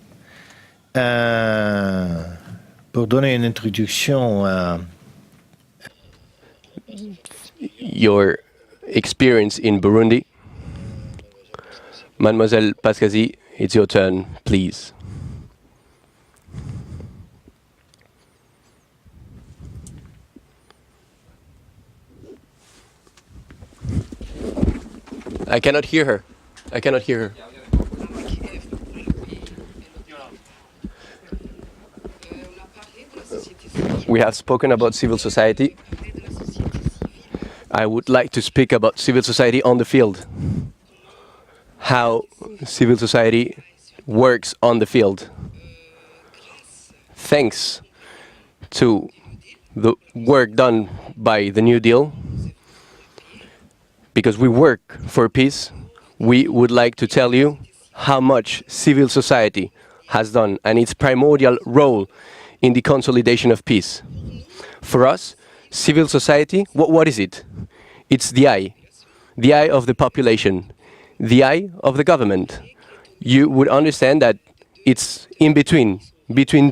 pour donner une introduction à your experience in Burundi. Mademoiselle Pascazi, it's your turn, please. I cannot hear her. I cannot hear her. We have spoken about civil society. I would like to speak about civil society on the field. How civil society works on the field. Thanks to the work done by the New Deal, because we work for peace, we would like to tell you how much civil society has done and its primordial role in the consolidation of peace. For us, civil society, what is it? It's the eye of the population, the eye of the government. You would understand that it's in between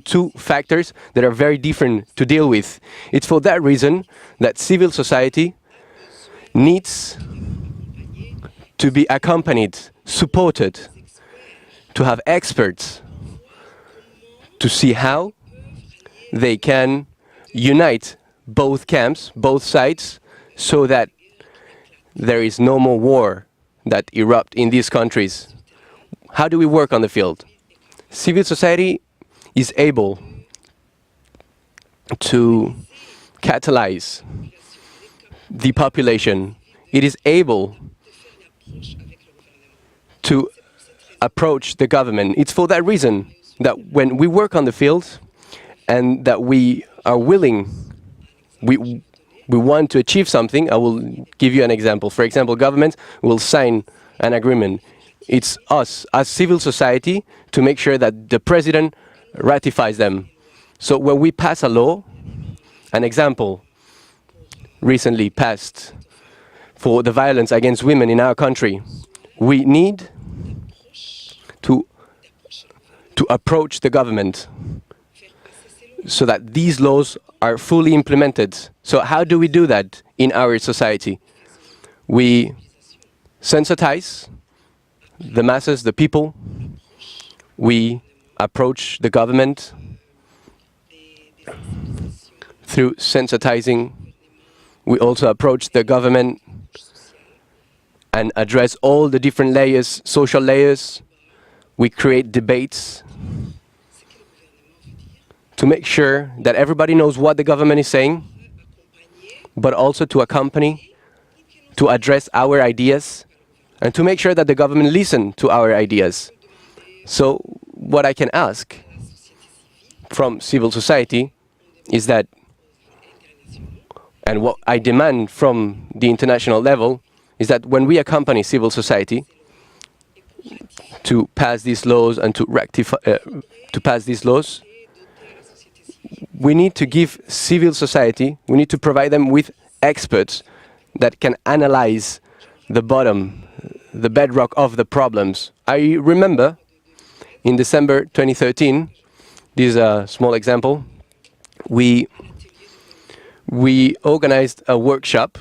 two factors that are very different to deal with. It's for that reason that civil society needs to be accompanied, supported, to have experts to see how they can unite both camps, both sides, so that there is no more war that erupt in these countries. How do we work on the field? Civil society is able to catalyze the population. It is able to approach the government. It's for that reason that when we work on the field and that we are willing, we want to achieve something. I will give you an example. For example, government will sign an agreement. It's us, as civil society, to make sure that the president ratifies them. So when we pass a law, an example recently passed for the violence against women in our country, we need to approach the government so that these laws are fully implemented. So how do we do that in our society? We sensitize the masses, the people. We approach the government through sensitizing. We also approach the government and address all the different layers, social layers. We create debates to make sure that everybody knows what the government is saying, but also to accompany, to address our ideas, and to make sure that the government listens to our ideas. So what I can ask from civil society is that, and what I demand from the international level, is that when we accompany civil society to pass these laws and to pass these laws, we need to give civil society, we need to provide them with experts that can analyze the bottom, the bedrock of the problems. I remember in December 2013, this is a small example, we organized a workshop.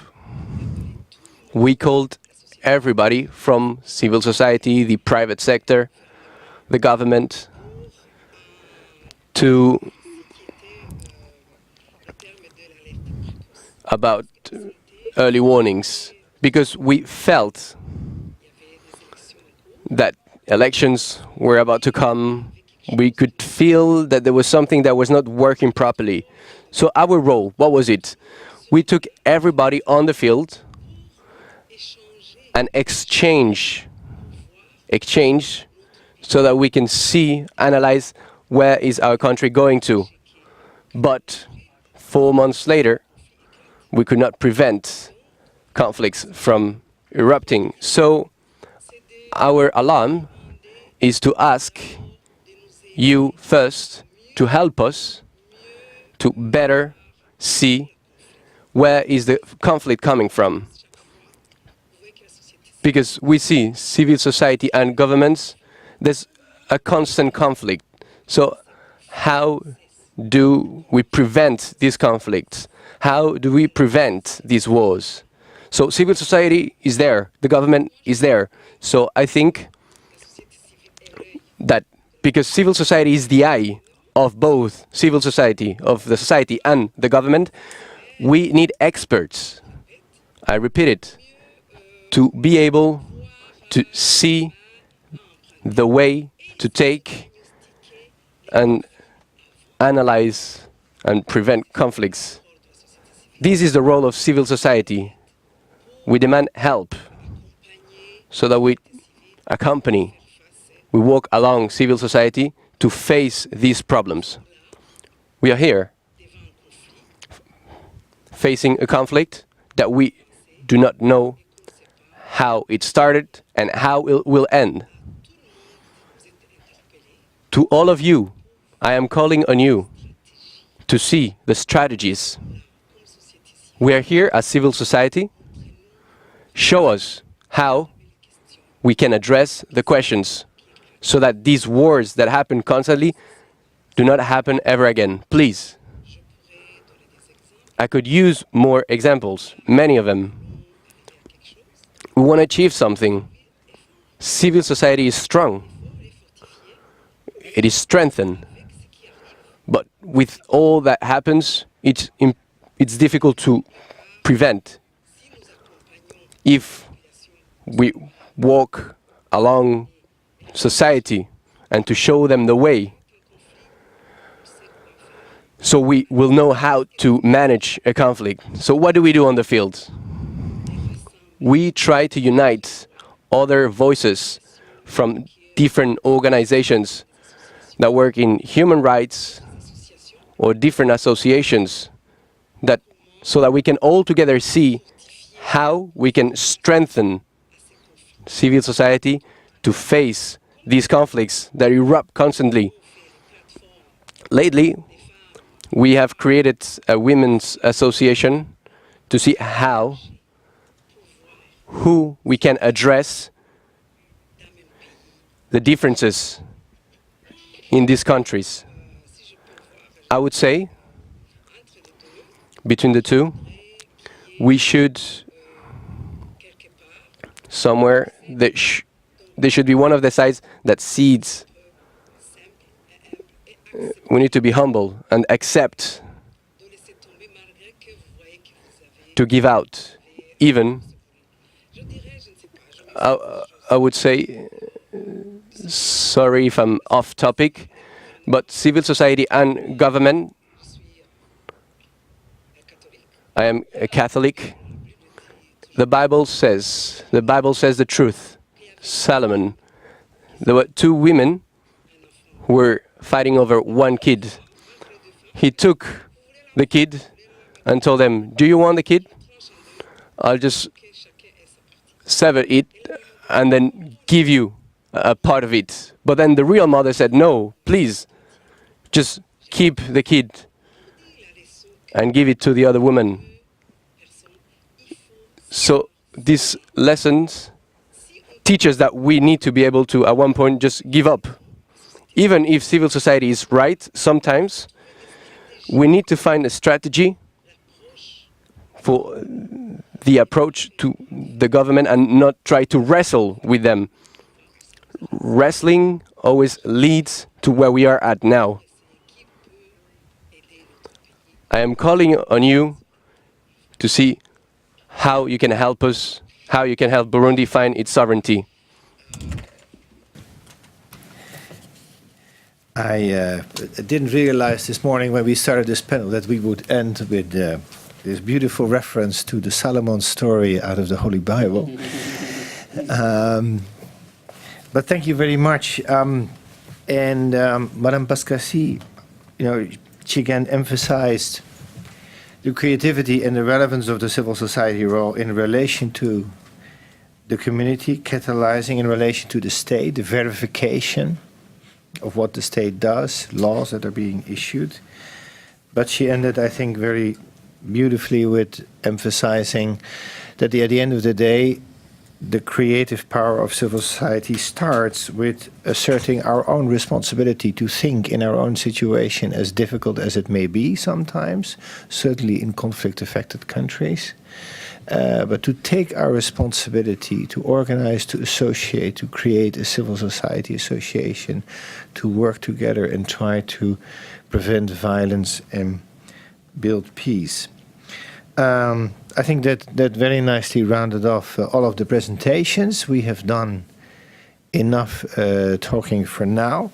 We called everybody from civil society, the private sector, the government, to about early warnings, because we felt that elections were about to come. We could feel that there was something that was not working properly. So our role, what was it? We took everybody on the field and exchange so that we can see, analyze where is our country going to. But 4 months later, we could not prevent conflicts from erupting. So our alarm is to ask you first to help us to better see where is the conflict coming from? Because we see civil society and governments, there's a constant conflict. So how do we prevent these conflicts? How do we prevent these wars? So civil society is there, the government is there. So I think that because civil society is the eye of both civil society, of the society and the government, we need experts, I repeat it, to be able to see the way to take and analyze and prevent conflicts. This is the role of civil society. We demand help so that we accompany, we walk along civil society to face these problems. We are here facing a conflict that we do not know how it started and how it will end. To all of you, I am calling on you to see the strategies. We are here as civil society. Show us how we can address the questions so that these wars that happen constantly do not happen ever again. Please. I could use more examples, many of them. We want to achieve something. Civil society is strong. It is strengthened. But with all that happens, it's difficult to prevent. If we walk along society and to show them the way, so we will know how to manage a conflict. So what do we do on the field? We try to unite other voices from different organizations that work in human rights or different associations, so that we can all together see how we can strengthen civil society to face these conflicts that erupt constantly. Lately, we have created a women's association to see who we can address the differences in these countries. I would say, between the two, we should somewhere, there should be one of the sides that cedes. We need to be humble and accept to give out. Even, I would say, sorry if I'm off topic, but civil society and government, I am a Catholic. The Bible says the truth. Solomon, there were two women who were fighting over one kid. He took the kid and told them, "Do you want the kid? I'll just sever it and then give you a part of it." But then the real mother said, "No, please, just keep the kid and give it to the other woman." So these lessons teach us that we need to be able to, at one point, just give up. Even if civil society is right, sometimes we need to find a strategy for the approach to the government and not try to wrestle with them. Wrestling always leads to where we are at now. I am calling on you to see how you can help us, how you can help Burundi find its sovereignty. I didn't realize this morning when we started this panel that we would end with this beautiful reference to the Solomon story out of the Holy Bible. But thank you very much. Madame Pascassi, she again emphasized the creativity and the relevance of the civil society role in relation to the community, catalyzing in relation to the state, the verification of what the state does, laws that are being issued. But she ended, I think, very beautifully with emphasizing that at the end of the day, the creative power of civil society starts with asserting our own responsibility to think in our own situation, as difficult as it may be sometimes, certainly in conflict-affected countries. But to take our responsibility to organize, to associate, to create a civil society association, to work together and try to prevent violence and build peace. I think that very nicely rounded off all of the presentations. We have done enough talking for now.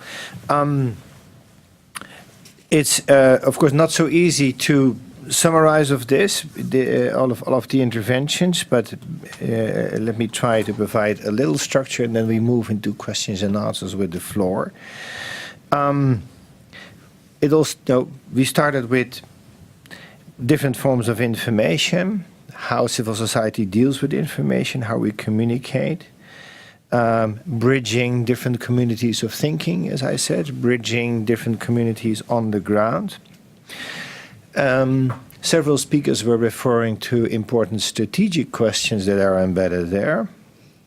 It's of course not so easy to summarize of this, all of the interventions, but let me try to provide a little structure, and then we move into questions and answers with the floor. We started with different forms of information, how civil society deals with information, how we communicate, bridging different communities of thinking, as I said, bridging different communities on the ground. Several speakers were referring to important strategic questions that are embedded there.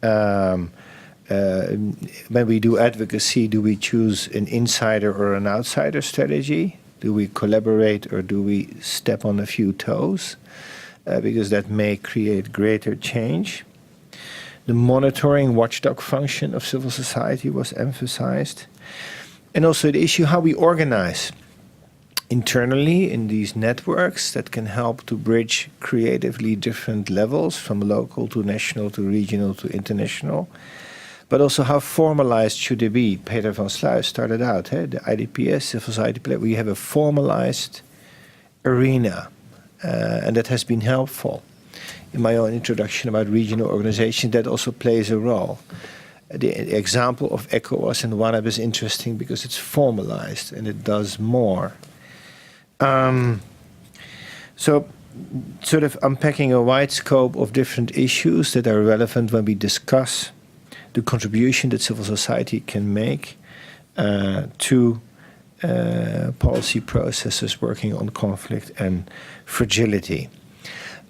When we do advocacy, do we choose an insider or an outsider strategy? Do we collaborate or do we step on a few toes? Because that may create greater change. The monitoring watchdog function of civil society was emphasized. And also the issue how we organize internally in these networks that can help to bridge creatively different levels from local to national to regional to international. But also how formalized should they be? Peter van Sluis started out, the IDPS, civil society, we have a formalized arena, and that has been helpful. In my own introduction about regional organization, that also plays a role. The example of ECOWAS and WANAB is interesting because it's formalized and it does more. So sort of unpacking a wide scope of different issues that are relevant when we discuss the contribution that civil society can make to policy processes working on conflict and fragility.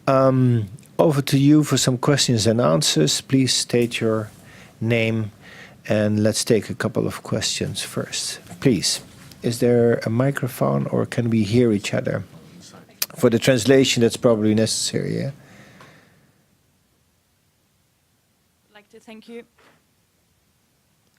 Over to you for some questions and answers. Please state your name and let's take a couple of questions first. Please, is there a microphone or can we hear each other? For the translation, that's probably necessary, yeah? I'd like to thank you.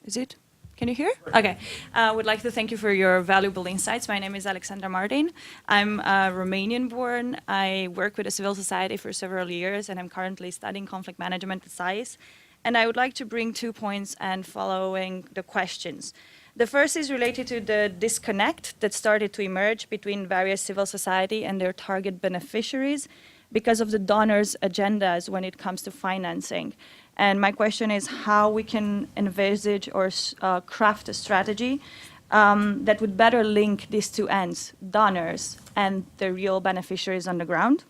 Is it? Can you hear? Okay. I would like to thank you for your valuable insights. My name is Alexandra Martin. I'm Romanian born. I work with a civil society for several years, and I'm currently studying conflict management at SAIS. And I would like to bring 2 points and following the questions. The first is related to the disconnect that started to emerge between various civil society and their target beneficiaries because of the donors' agendas when it comes to financing. And my question is how we can envisage or craft a strategy that would better link these two ends, donors and the real beneficiaries on the ground.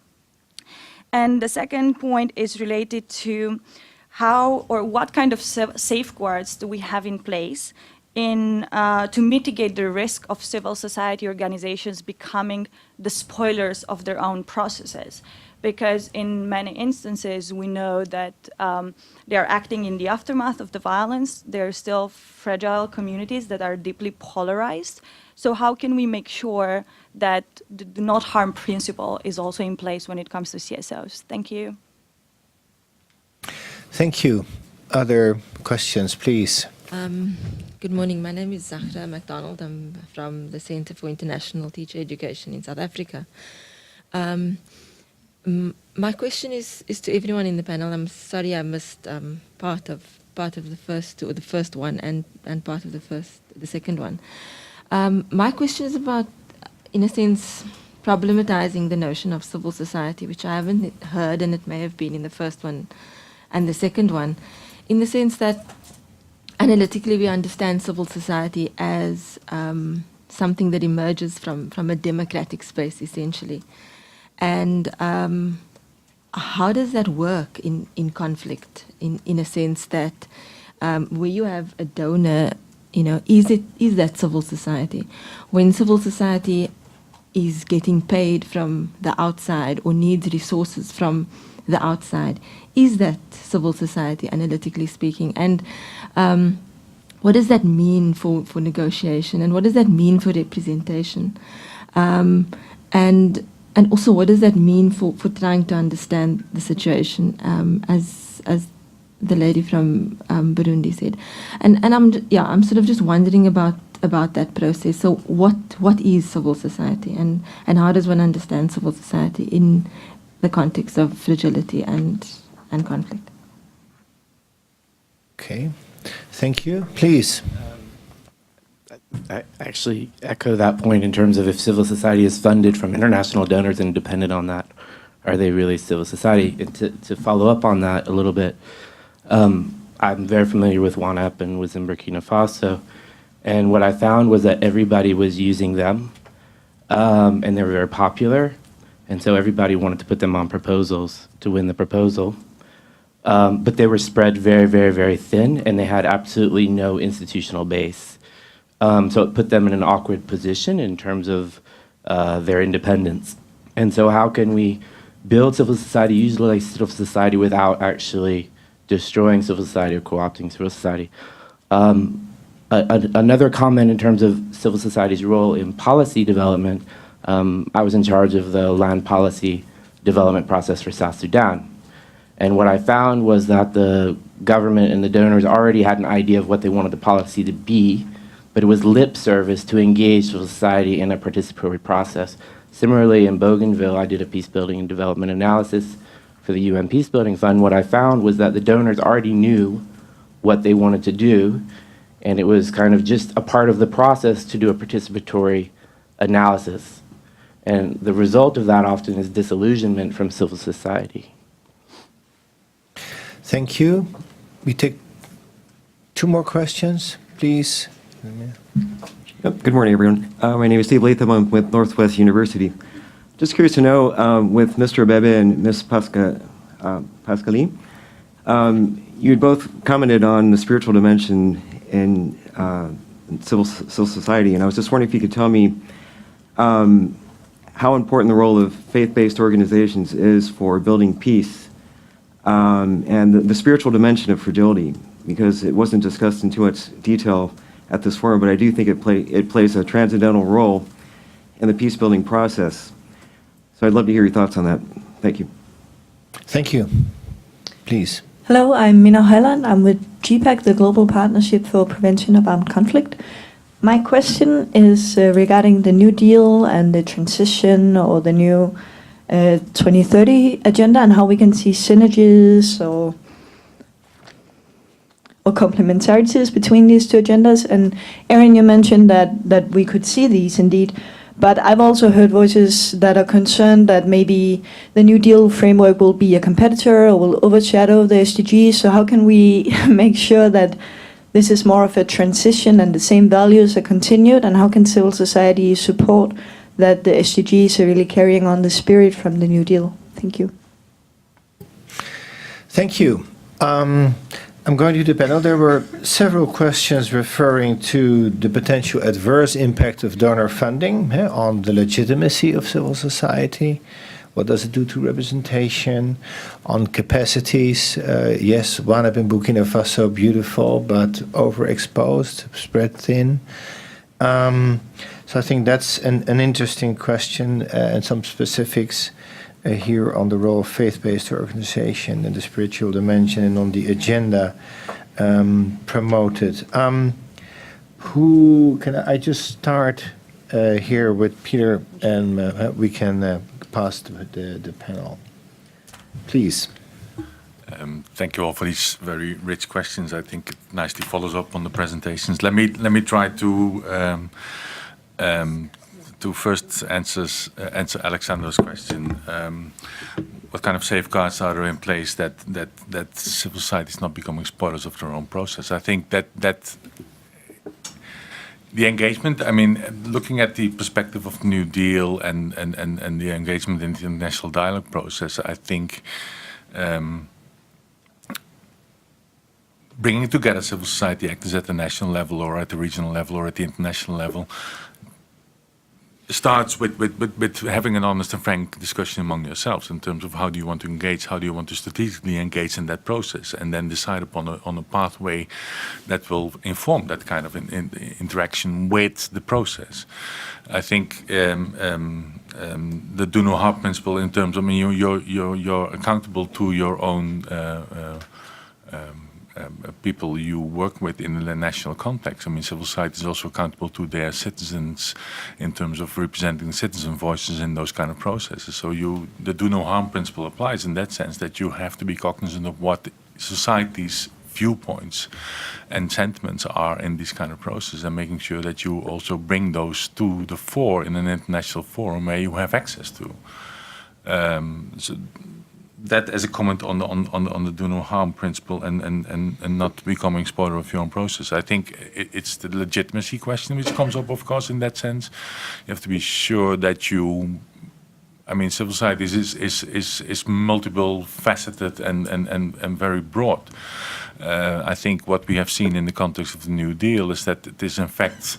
And the second point is related to how or what kind of safeguards do we have in place to mitigate the risk of civil society organizations becoming the spoilers of their own processes. Because in many instances, we know that they are acting in the aftermath of the violence. There are still fragile communities that are deeply polarized. So how can we make sure that the do not harm principle is also in place when it comes to CSOs? Thank you. Thank you. Other questions, please. Good morning. My name is Zahra MacDonald. I'm from the Center for International Teacher Education in South Africa. My question is to everyone in the panel. I'm sorry I missed part of the first one and part of the second one. My question is about, in a sense, problematizing the notion of civil society, which I haven't heard, and it may have been in the first one and the second one, in the sense that analytically we understand civil society as something that emerges from a democratic space, essentially. And how does that work in conflict, in a sense that where you have a donor, is that civil society? When civil society is getting paid from the outside or needs resources from the outside. Is that civil society, analytically speaking? And what does that mean for negotiation? And what does that mean for representation? And also, what does that mean for trying to understand the situation, as the lady from Burundi said? And I'm sort of just wondering about that process. So what is civil society, and how does one understand civil society in the context of fragility and conflict? Okay, thank you. Please. I actually echo that point in terms of if civil society is funded from international donors and dependent on that, are they really civil society? And to follow up on that a little bit, I'm very familiar with WANEP and was in Burkina Faso. And what I found was that everybody was using them, and they were very popular. And so everybody wanted to put them on proposals to win the proposal. But they were spread very, very, very thin, and they had absolutely no institutional base. So it put them in an awkward position in terms of their independence. And so how can we build civil society, utilize civil society without actually destroying civil society or co-opting civil society? Another comment in terms of civil society's role in policy development, I was in charge of the land policy development process for South Sudan. And what I found was that the government and the donors already had an idea of what they wanted the policy to be, but it was lip service to engage civil society in a participatory process. Similarly, in Bougainville, I did a peace building and development analysis for the UN Peace Building Fund. What I found was that the donors already knew what they wanted to do, and it was kind of just a part of the process to do a participatory analysis. And the result of that often is disillusionment from civil society. Thank you. We take 2 more questions, please. Yep. Good morning, everyone. My name is Steve Latham. I'm with Northwest University. Just curious to know, with Mr. Abebe and Ms. Pascali, you had both commented on the spiritual dimension in civil society, and I was just wondering if you could tell me how important the role of faith-based organizations is for building peace, and the spiritual dimension of fragility, because it wasn't discussed in too much detail at this forum, but I do think it plays a transcendental role in the peace-building process. So I'd love to hear your thoughts on that. Thank you. Thank you. Please. Hello, I'm Mina Heiland. I'm with GPAC, the Global Partnership for Prevention of Armed Conflict. My question is regarding the New Deal and the transition, or the new 2030 agenda, and how we can see synergies or complementarities between these 2 agendas. And Erin, you mentioned that we could see these indeed, but I've also heard voices that are concerned that maybe the New Deal framework will be a competitor or will overshadow the SDGs. So how can we make sure that this is more of a transition and the same values are continued, and how can civil society support that the SDGs are really carrying on the spirit from the New Deal? Thank you. Thank you. I'm going to the panel. There were several questions referring to the potential adverse impact of donor funding on the legitimacy of civil society. What does it do to representation? On capacities, yes, WANEP in Burkina Faso, beautiful, but overexposed, spread thin. So I think that's an interesting question, and some specifics here on the role of faith-based organization and the spiritual dimension, and on the agenda promoted. Who can I just start here with Peter, and we can pass to the panel. Please. Thank you all for these very rich questions. I think it nicely follows up on the presentations. Let me try to first answer Alexander's question. What kind of safeguards are there in place that civil society is not becoming spoilers of their own process? I think that the engagement, I mean, looking at the perspective of the New Deal and the engagement in the international dialogue process, I think bringing together civil society actors at the national level or at the regional level or at the international level starts with having an honest and frank discussion among yourselves in terms of how do you want to engage, how do you want to strategically engage in that process, and then decide upon a pathway that will inform that kind of interaction with the process. I think the do no harm principle in terms of, I mean, you're accountable to your own people you work with in the national context. I mean, civil society is also accountable to their citizens in terms of representing citizen voices in those kind of processes. So the do no harm principle applies in that sense, that you have to be cognizant of what society's viewpoints and sentiments are in this kind of process, and making sure that you also bring those to the fore in an international forum where you have access to. So that as a comment on the do no harm principle and not becoming spoiler of your own process. I think it's the legitimacy question which comes up, of course, in that sense. You have to be sure that you, I mean, civil society is multiple faceted and very broad. I think what we have seen in the context of the New Deal is that it is in fact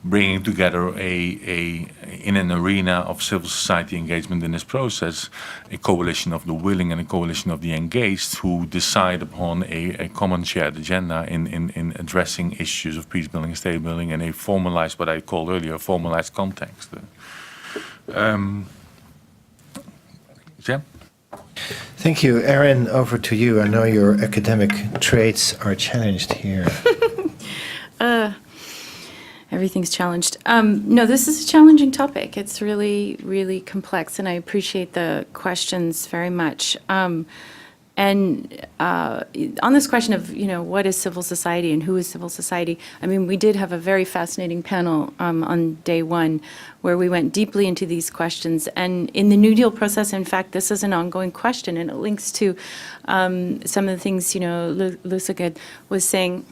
bringing together in an arena of civil society engagement in this process, a coalition of the willing and a coalition of the engaged who decide upon a common shared agenda in addressing issues of peace building and state building in a formalized, what I called earlier, a formalized context. Yeah. Thank you. Erin, over to you. I know your academic traits are challenged here. Everything's challenged. No, this is a challenging topic. It's really, really complex, and I appreciate the questions very much. And on this question of, what is civil society and who is civil society, I mean, we did have a very fascinating panel on day one where we went deeply into these questions. And in the New Deal process, in fact, this is an ongoing question, and it links to some of the things, Lusaka was saying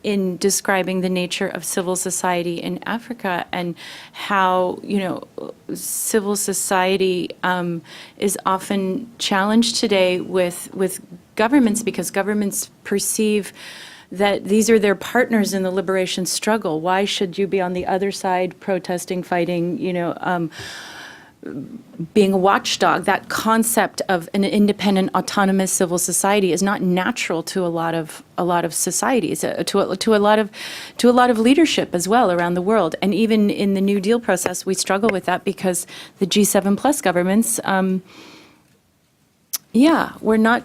in describing the nature of civil society in Africa and how, civil society is often challenged today with governments because governments perceive that these are their partners in the liberation struggle. Why should you be on the other side protesting, fighting, being a watchdog? That concept of an independent, autonomous civil society is not natural to a lot of societies, to a lot of leadership as well around the world. And even in the New Deal process, we struggle with that because the G7+ governments, we're not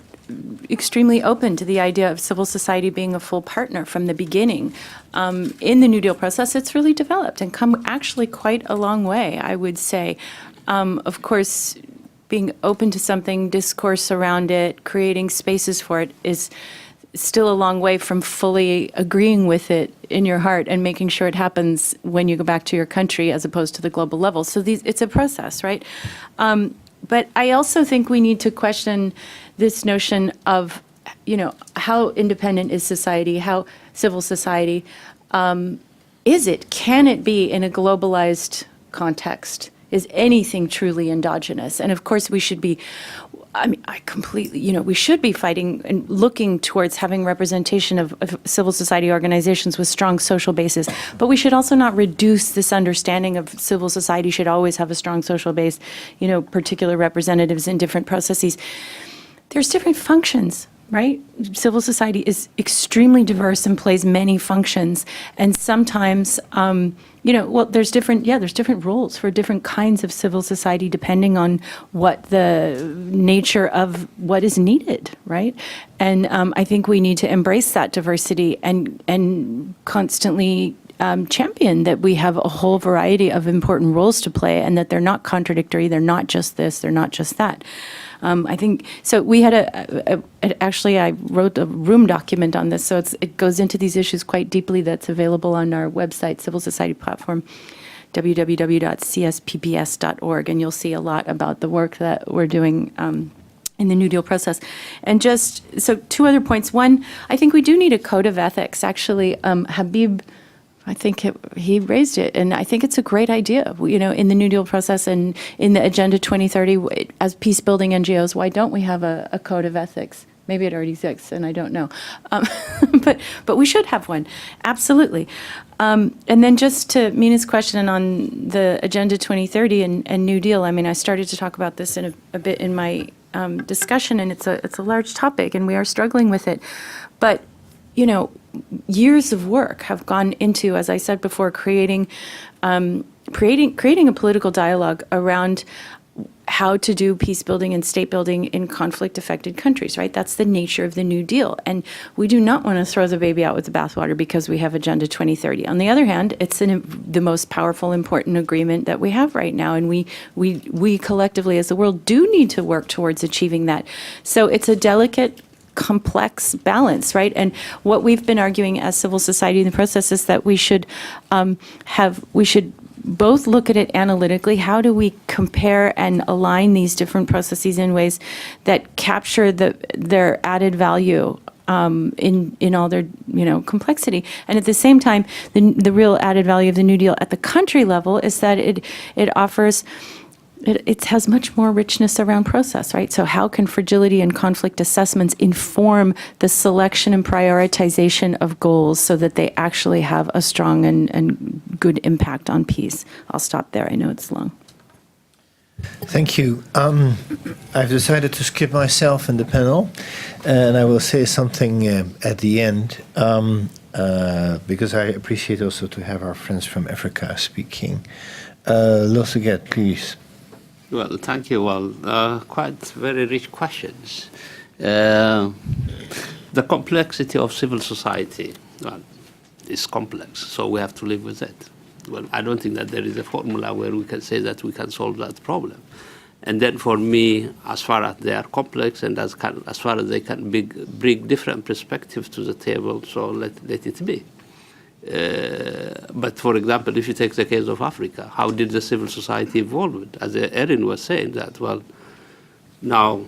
extremely open to the idea of civil society being a full partner from the beginning. In the New Deal process, it's really developed and come actually quite a long way, I would say. Of course, being open to something, discourse around it, creating spaces for it is still a long way from fully agreeing with it in your heart and making sure it happens when you go back to your country as opposed to the global level. So it's a process, right? But I also think we need to question this notion of, how independent is society, how civil society is it? Can it be in a globalized context? Is anything truly endogenous? And of course, we should be, we should be fighting and looking towards having representation of civil society organizations with strong social bases. But we should also not reduce this understanding of civil society should always have a strong social base, particular representatives in different processes. There's different functions, right? Civil society is extremely diverse and plays many functions. And sometimes, there's different roles for different kinds of civil society depending on what the nature of what is needed, right? And I think we need to embrace that diversity and constantly champion that we have a whole variety of important roles to play and that they're not contradictory, they're not just this, they're not just that. I think, so we had actually I wrote a room document on this, so it goes into these issues quite deeply. That's available on our website, Civil Society Platform, www.cspps.org, and you'll see a lot about the work that we're doing in the New Deal process. And just, so 2 other points. One, I think we do need a code of ethics. Actually, Habib, I think he raised it, and I think it's a great idea. In the New Deal process and in the Agenda 2030, as peace-building NGOs, why don't we have a code of ethics Maybe it already exists, and I don't know. But we should have one, absolutely. And then just to Mina's question on the Agenda 2030 and New Deal, I mean, I started to talk about this in a bit in my discussion, and it's a large topic, and we are struggling with it. But, you know, years of work have gone into, as I said before, creating a political dialogue around how to do peace building and state building in conflict-affected countries, right? That's the nature of the New Deal. And we do not want to throw the baby out with the bathwater because we have Agenda 2030. On the other hand, it's the most powerful, important agreement that we have right now. And we collectively as the world do need to work towards achieving that. So it's a delicate, complex balance, right? And what we've been arguing as civil society in the process is that we should both look at it analytically. How do we compare and align these different processes in ways that capture their added value in all their complexity? And at the same time, the real added value of the New Deal at the country level is that it offers. It has much more richness around process, right? So how can fragility and conflict assessments inform the selection and prioritization of goals so that they actually have a strong and good impact on peace? I'll stop there. I know it's long. Thank you. I've decided to skip myself in the panel, and I will say something at the end, because I appreciate also to have our friends from Africa speaking. Loseget, please. Well, thank you. Well, quite very rich questions. The complexity of civil society is complex, so we have to live with it. Well, I don't think that there is a formula where we can say that we can solve that problem. And then for me, as far as they are complex and as far as they can bring different perspectives to the table, so let it be. But for example, if you take the case of Africa, how did the civil society evolve? As Erin was saying that, well, now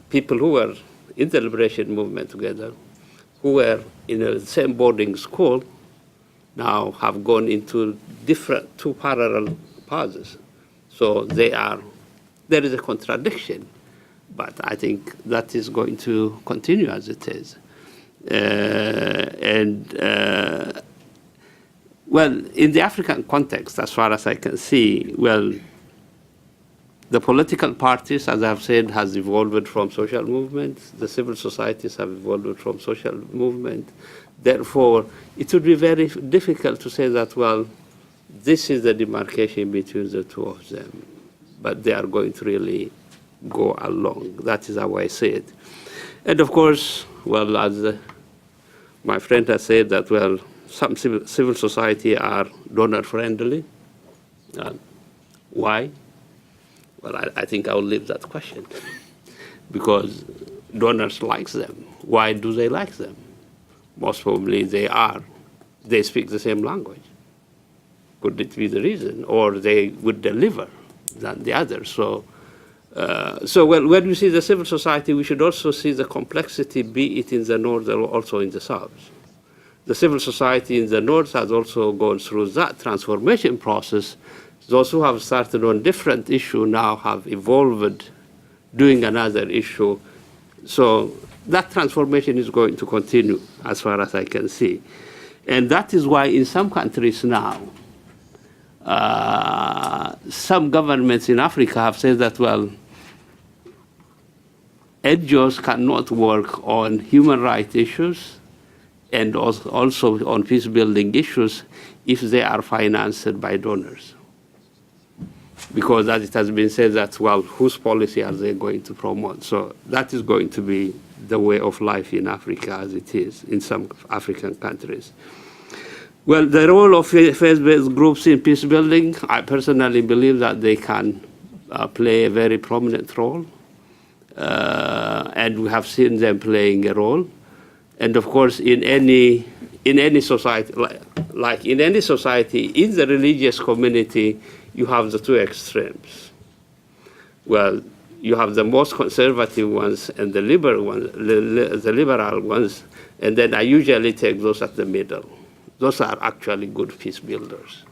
people who were in the liberation movement together, who were in the same boarding school, now have gone into two parallel paths. So there is a contradiction, but I think that is going to continue as it is. Well, in the African context, as far as I can see, well, the political parties, as I've said, has evolved from social movements. The civil societies have evolved from social movement. Therefore, it would be very difficult to say that, well, this is the demarcation between the two of them. But they are going to really go along. That is how I see it. And of course, well, as my friend has said that, well, some civil society are donor-friendly. Why? Well, I think I'll leave that question. Because donors like them. Why do they like them? Most probably they speak the same language. Could it be the reason? Or they would deliver than the others. So when we see the civil society, we should also see the complexity, be it in the north or also in the south. The civil society in the north has also gone through that transformation process. Those who have started on different issue now have evolved doing another issue. So that transformation is going to continue as far as I can see. And that is why in some countries now, some governments in Africa have said that, well, NGOs cannot work on human rights issues and also on peace-building issues if they are financed by donors. Because as it has been said that, well, whose policy are they going to promote? So that is going to be the way of life in Africa as it is in some African countries. Well, the role of faith-based groups in peace building, I personally believe that they can play a very prominent role. And we have seen them playing a role. And of course, in any society, like in any society, in the religious community, you have the two extremes. Well, you have the most conservative ones and the liberal ones, and then I usually take those at the middle. Those are actually good peace builders.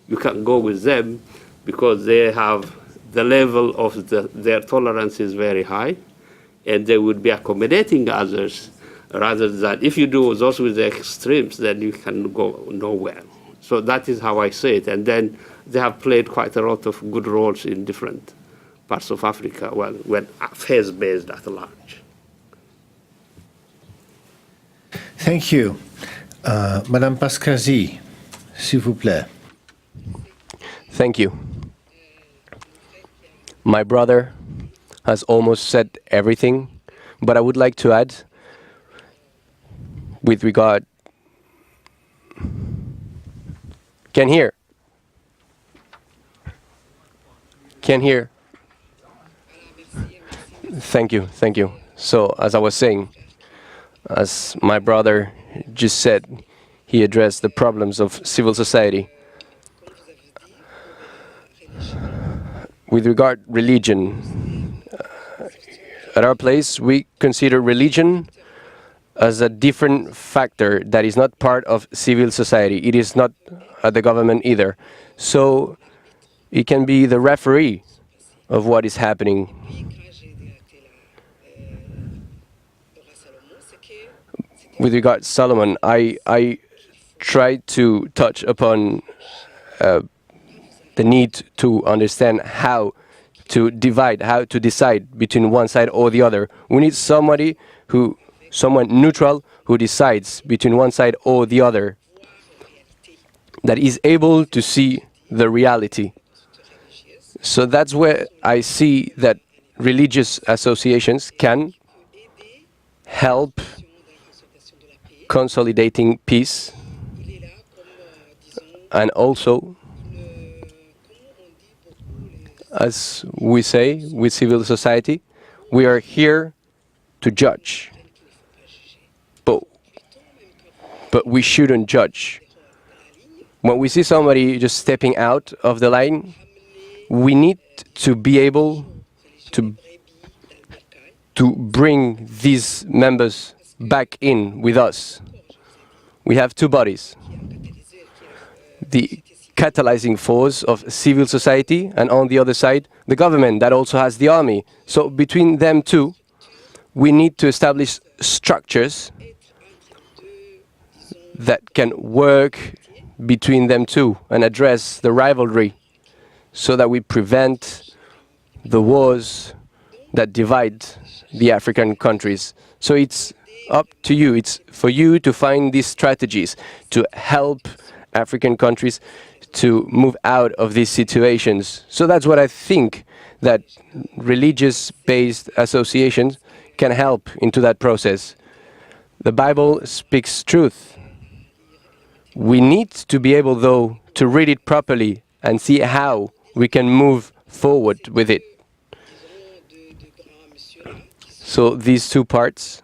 You can go with them because they have the level of their tolerance is very high, and they would be accommodating others, rather than if you do those with the extremes, then you can go nowhere. So that is how I say it. And then they have played quite a lot of good roles in different parts of Africa, well, when faith-based at large. Thank you. Madame Pascazi, s'il vous plaît. Thank you. My brother has almost said everything, but I would like to add, with regard... Can hear. Thank you, thank you. So, as I was saying, as my brother just said, he addressed the problems of civil society. With regard religion, at our place, we consider religion as a different factor that is not part of civil society. It is not the government either. So it can be the referee of what is happening. With regard to Solomon, I tried to touch upon the need to understand how to divide, how to decide between one side or the other. We need someone neutral who decides between one side or the other, that is able to see the reality. So that's where I see that religious associations can help consolidating peace, and also, as we say with civil society, we are here to judge, but we shouldn't judge. When we see somebody just stepping out of the line, we need to be able to bring these members back in with us. We have two bodies: the catalyzing force of civil society, and on the other side, the government that also has the army. So between them two, we need to establish structures that can work between them two and address the rivalry, so that we prevent the wars that divide the African countries. So it's up to you. It's for you to find these strategies to help African countries to move out of these situations. So that's what I think that religious-based associations can help into that process. The Bible speaks truth. We need to be able, though, to read it properly and see how we can move forward with it. So these two parts,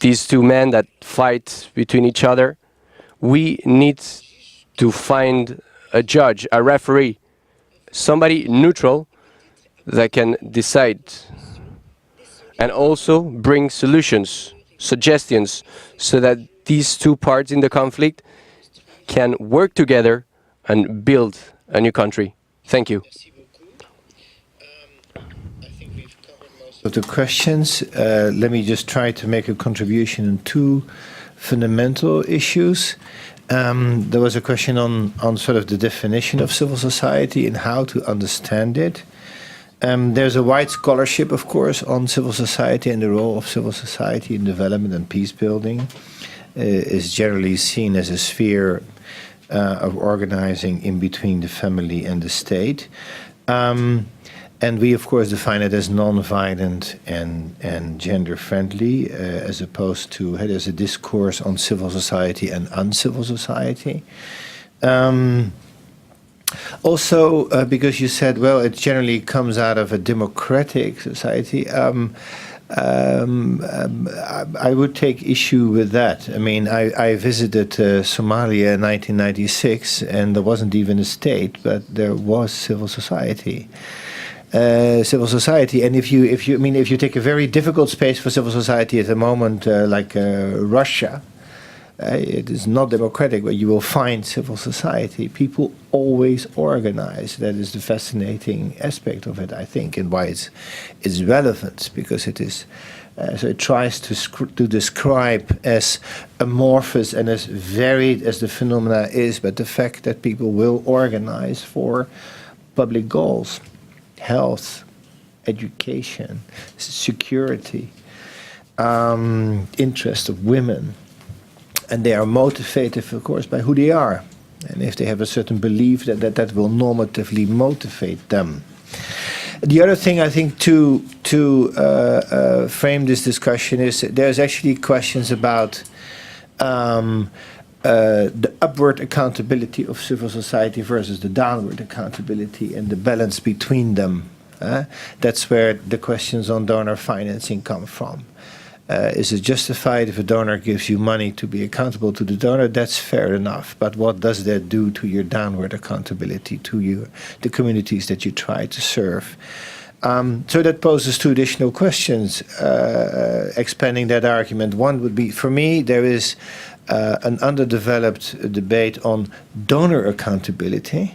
these two men that fight between each other, we need to find a judge, a referee, somebody neutral that can decide and also bring solutions, suggestions, so that these two parts in the conflict can work together and build a new country. Thank you. Of the questions, let me just try to make a contribution on two fundamental issues. There was a question on sort of the definition of civil society and how to understand it. There's a wide scholarship, of course, on civil society, and the role of civil society in development and peace building is generally seen as a sphere of organizing in between the family and the state. And we, of course, define it as non-violent and gender-friendly, as opposed to, there's a discourse on civil society and uncivil society. Also, because you said, well, it generally comes out of a democratic society, I would take issue with that. I mean, I visited Somalia in 1996, and there wasn't even a state, but there was civil society. And if you take a very difficult space for civil society at the moment, like Russia, It is not democratic, but you will find civil society. People always organize. That is the fascinating aspect of it, I think, and why it's relevant, because it is. So it tries to describe as amorphous and as varied as the phenomena is, but the fact that people will organize for public goals, health, education, security, interest of women. And they are motivated, of course, by who they are. And if they have a certain belief that will normatively motivate them. The other thing I think to frame this discussion is there's actually questions about the upward accountability of civil society versus the downward accountability and the balance between them. That's where the questions on donor financing come from. Is it justified if a donor gives you money to be accountable to the donor? That's fair enough. But what does that do to your downward accountability, to the communities that you try to serve? So that poses two additional questions, expanding that argument. One would be, for me, there is an underdeveloped debate on donor accountability.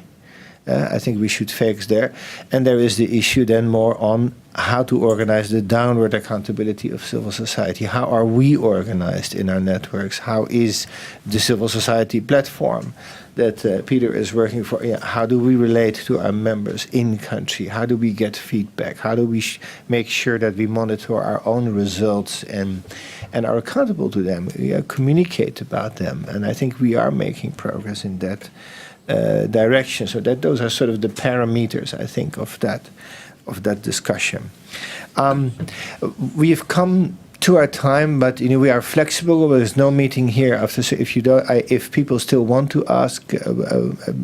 I think we should focus there. And there is the issue then more on how to organize the downward accountability of civil society. How are we organized in our networks? How is the civil society platform that Peter is working for? How do we relate to our members in country? How do we get feedback? How do we make sure that we monitor our own results and are accountable to them? We communicate about them. And I think we are making progress in that direction. So that those are sort of the parameters, I think, of that discussion. We have come to our time, but we are flexible. There's no meeting here after. So if people still want to ask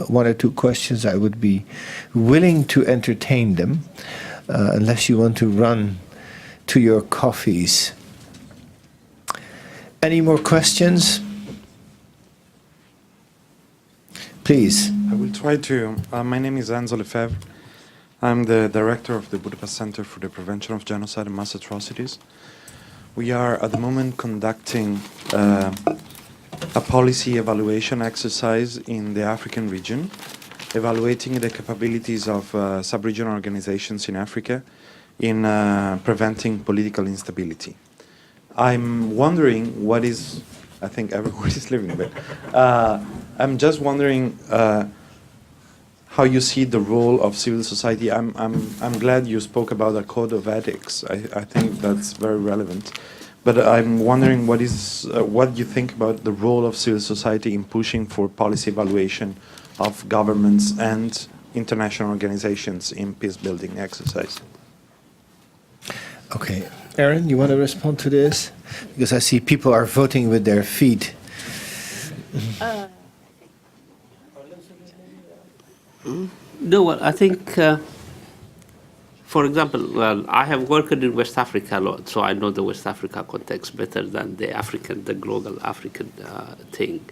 one or two questions, I would be willing to entertain them, unless you want to run to your coffees. Any more questions? Please. I will try to. My name is Enzo Lefebvre. I'm the director of the Budapest Center for the Prevention of Genocide and Mass Atrocities. We are at the moment conducting a policy evaluation exercise in the African region, evaluating the capabilities of sub-regional organizations in Africa in preventing political instability. I'm wondering what is, I think everyone is living, but I'm just wondering how you see the role of civil society. I'm glad you spoke about a code of ethics. I think that's very relevant. But I'm wondering what you think about the role of civil society in pushing for policy evaluation of governments and international organizations in peace-building exercise. Okay. Aaron, you want to respond to this? Because I see people are voting with their feet. No, well, I think, for example, well, I have worked in West Africa a lot, so I know the West Africa context better than the global African thing.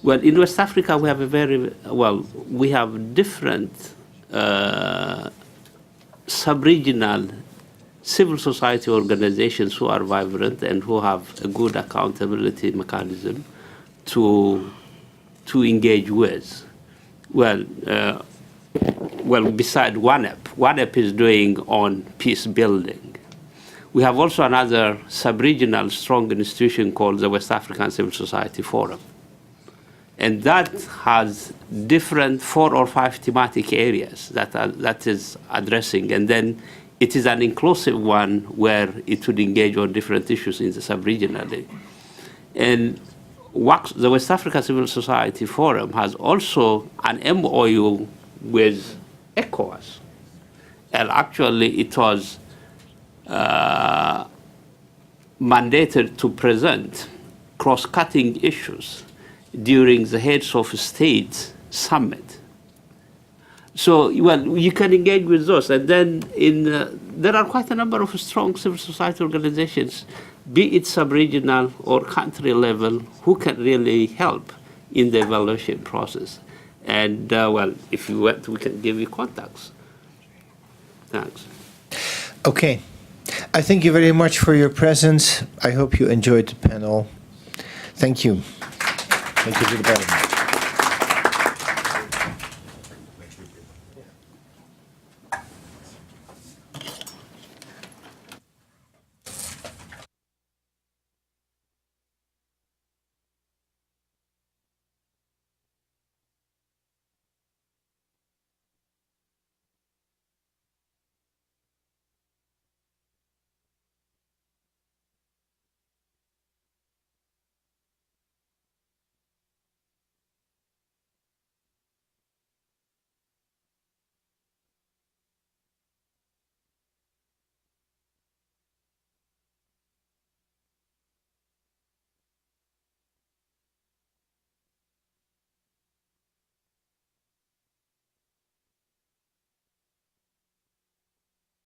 Well, in West Africa, we have we have different sub-regional civil society organizations who are vibrant and who have a good accountability mechanism to engage with. Well, beside WANEP is doing on peace building. We have also another sub-regional strong institution called the West African Civil Society Forum. And that has different 4 or 5 thematic areas that is addressing. And then it is an inclusive one where it would engage on different issues in the sub-regionally. And the West Africa Civil Society Forum has also an MOU with ECOWAS. And actually it was mandated to present cross-cutting issues during the Heads of State Summit. So, well, you can engage with those. And then there are quite a number of strong civil society organizations, be it sub-regional or country level, who can really help in the evaluation process. And, well, if you want, we can give you contacts. Thanks. Okay. I thank you very much for your presence. I hope you enjoyed the panel. Thank you. Thank you to the panel.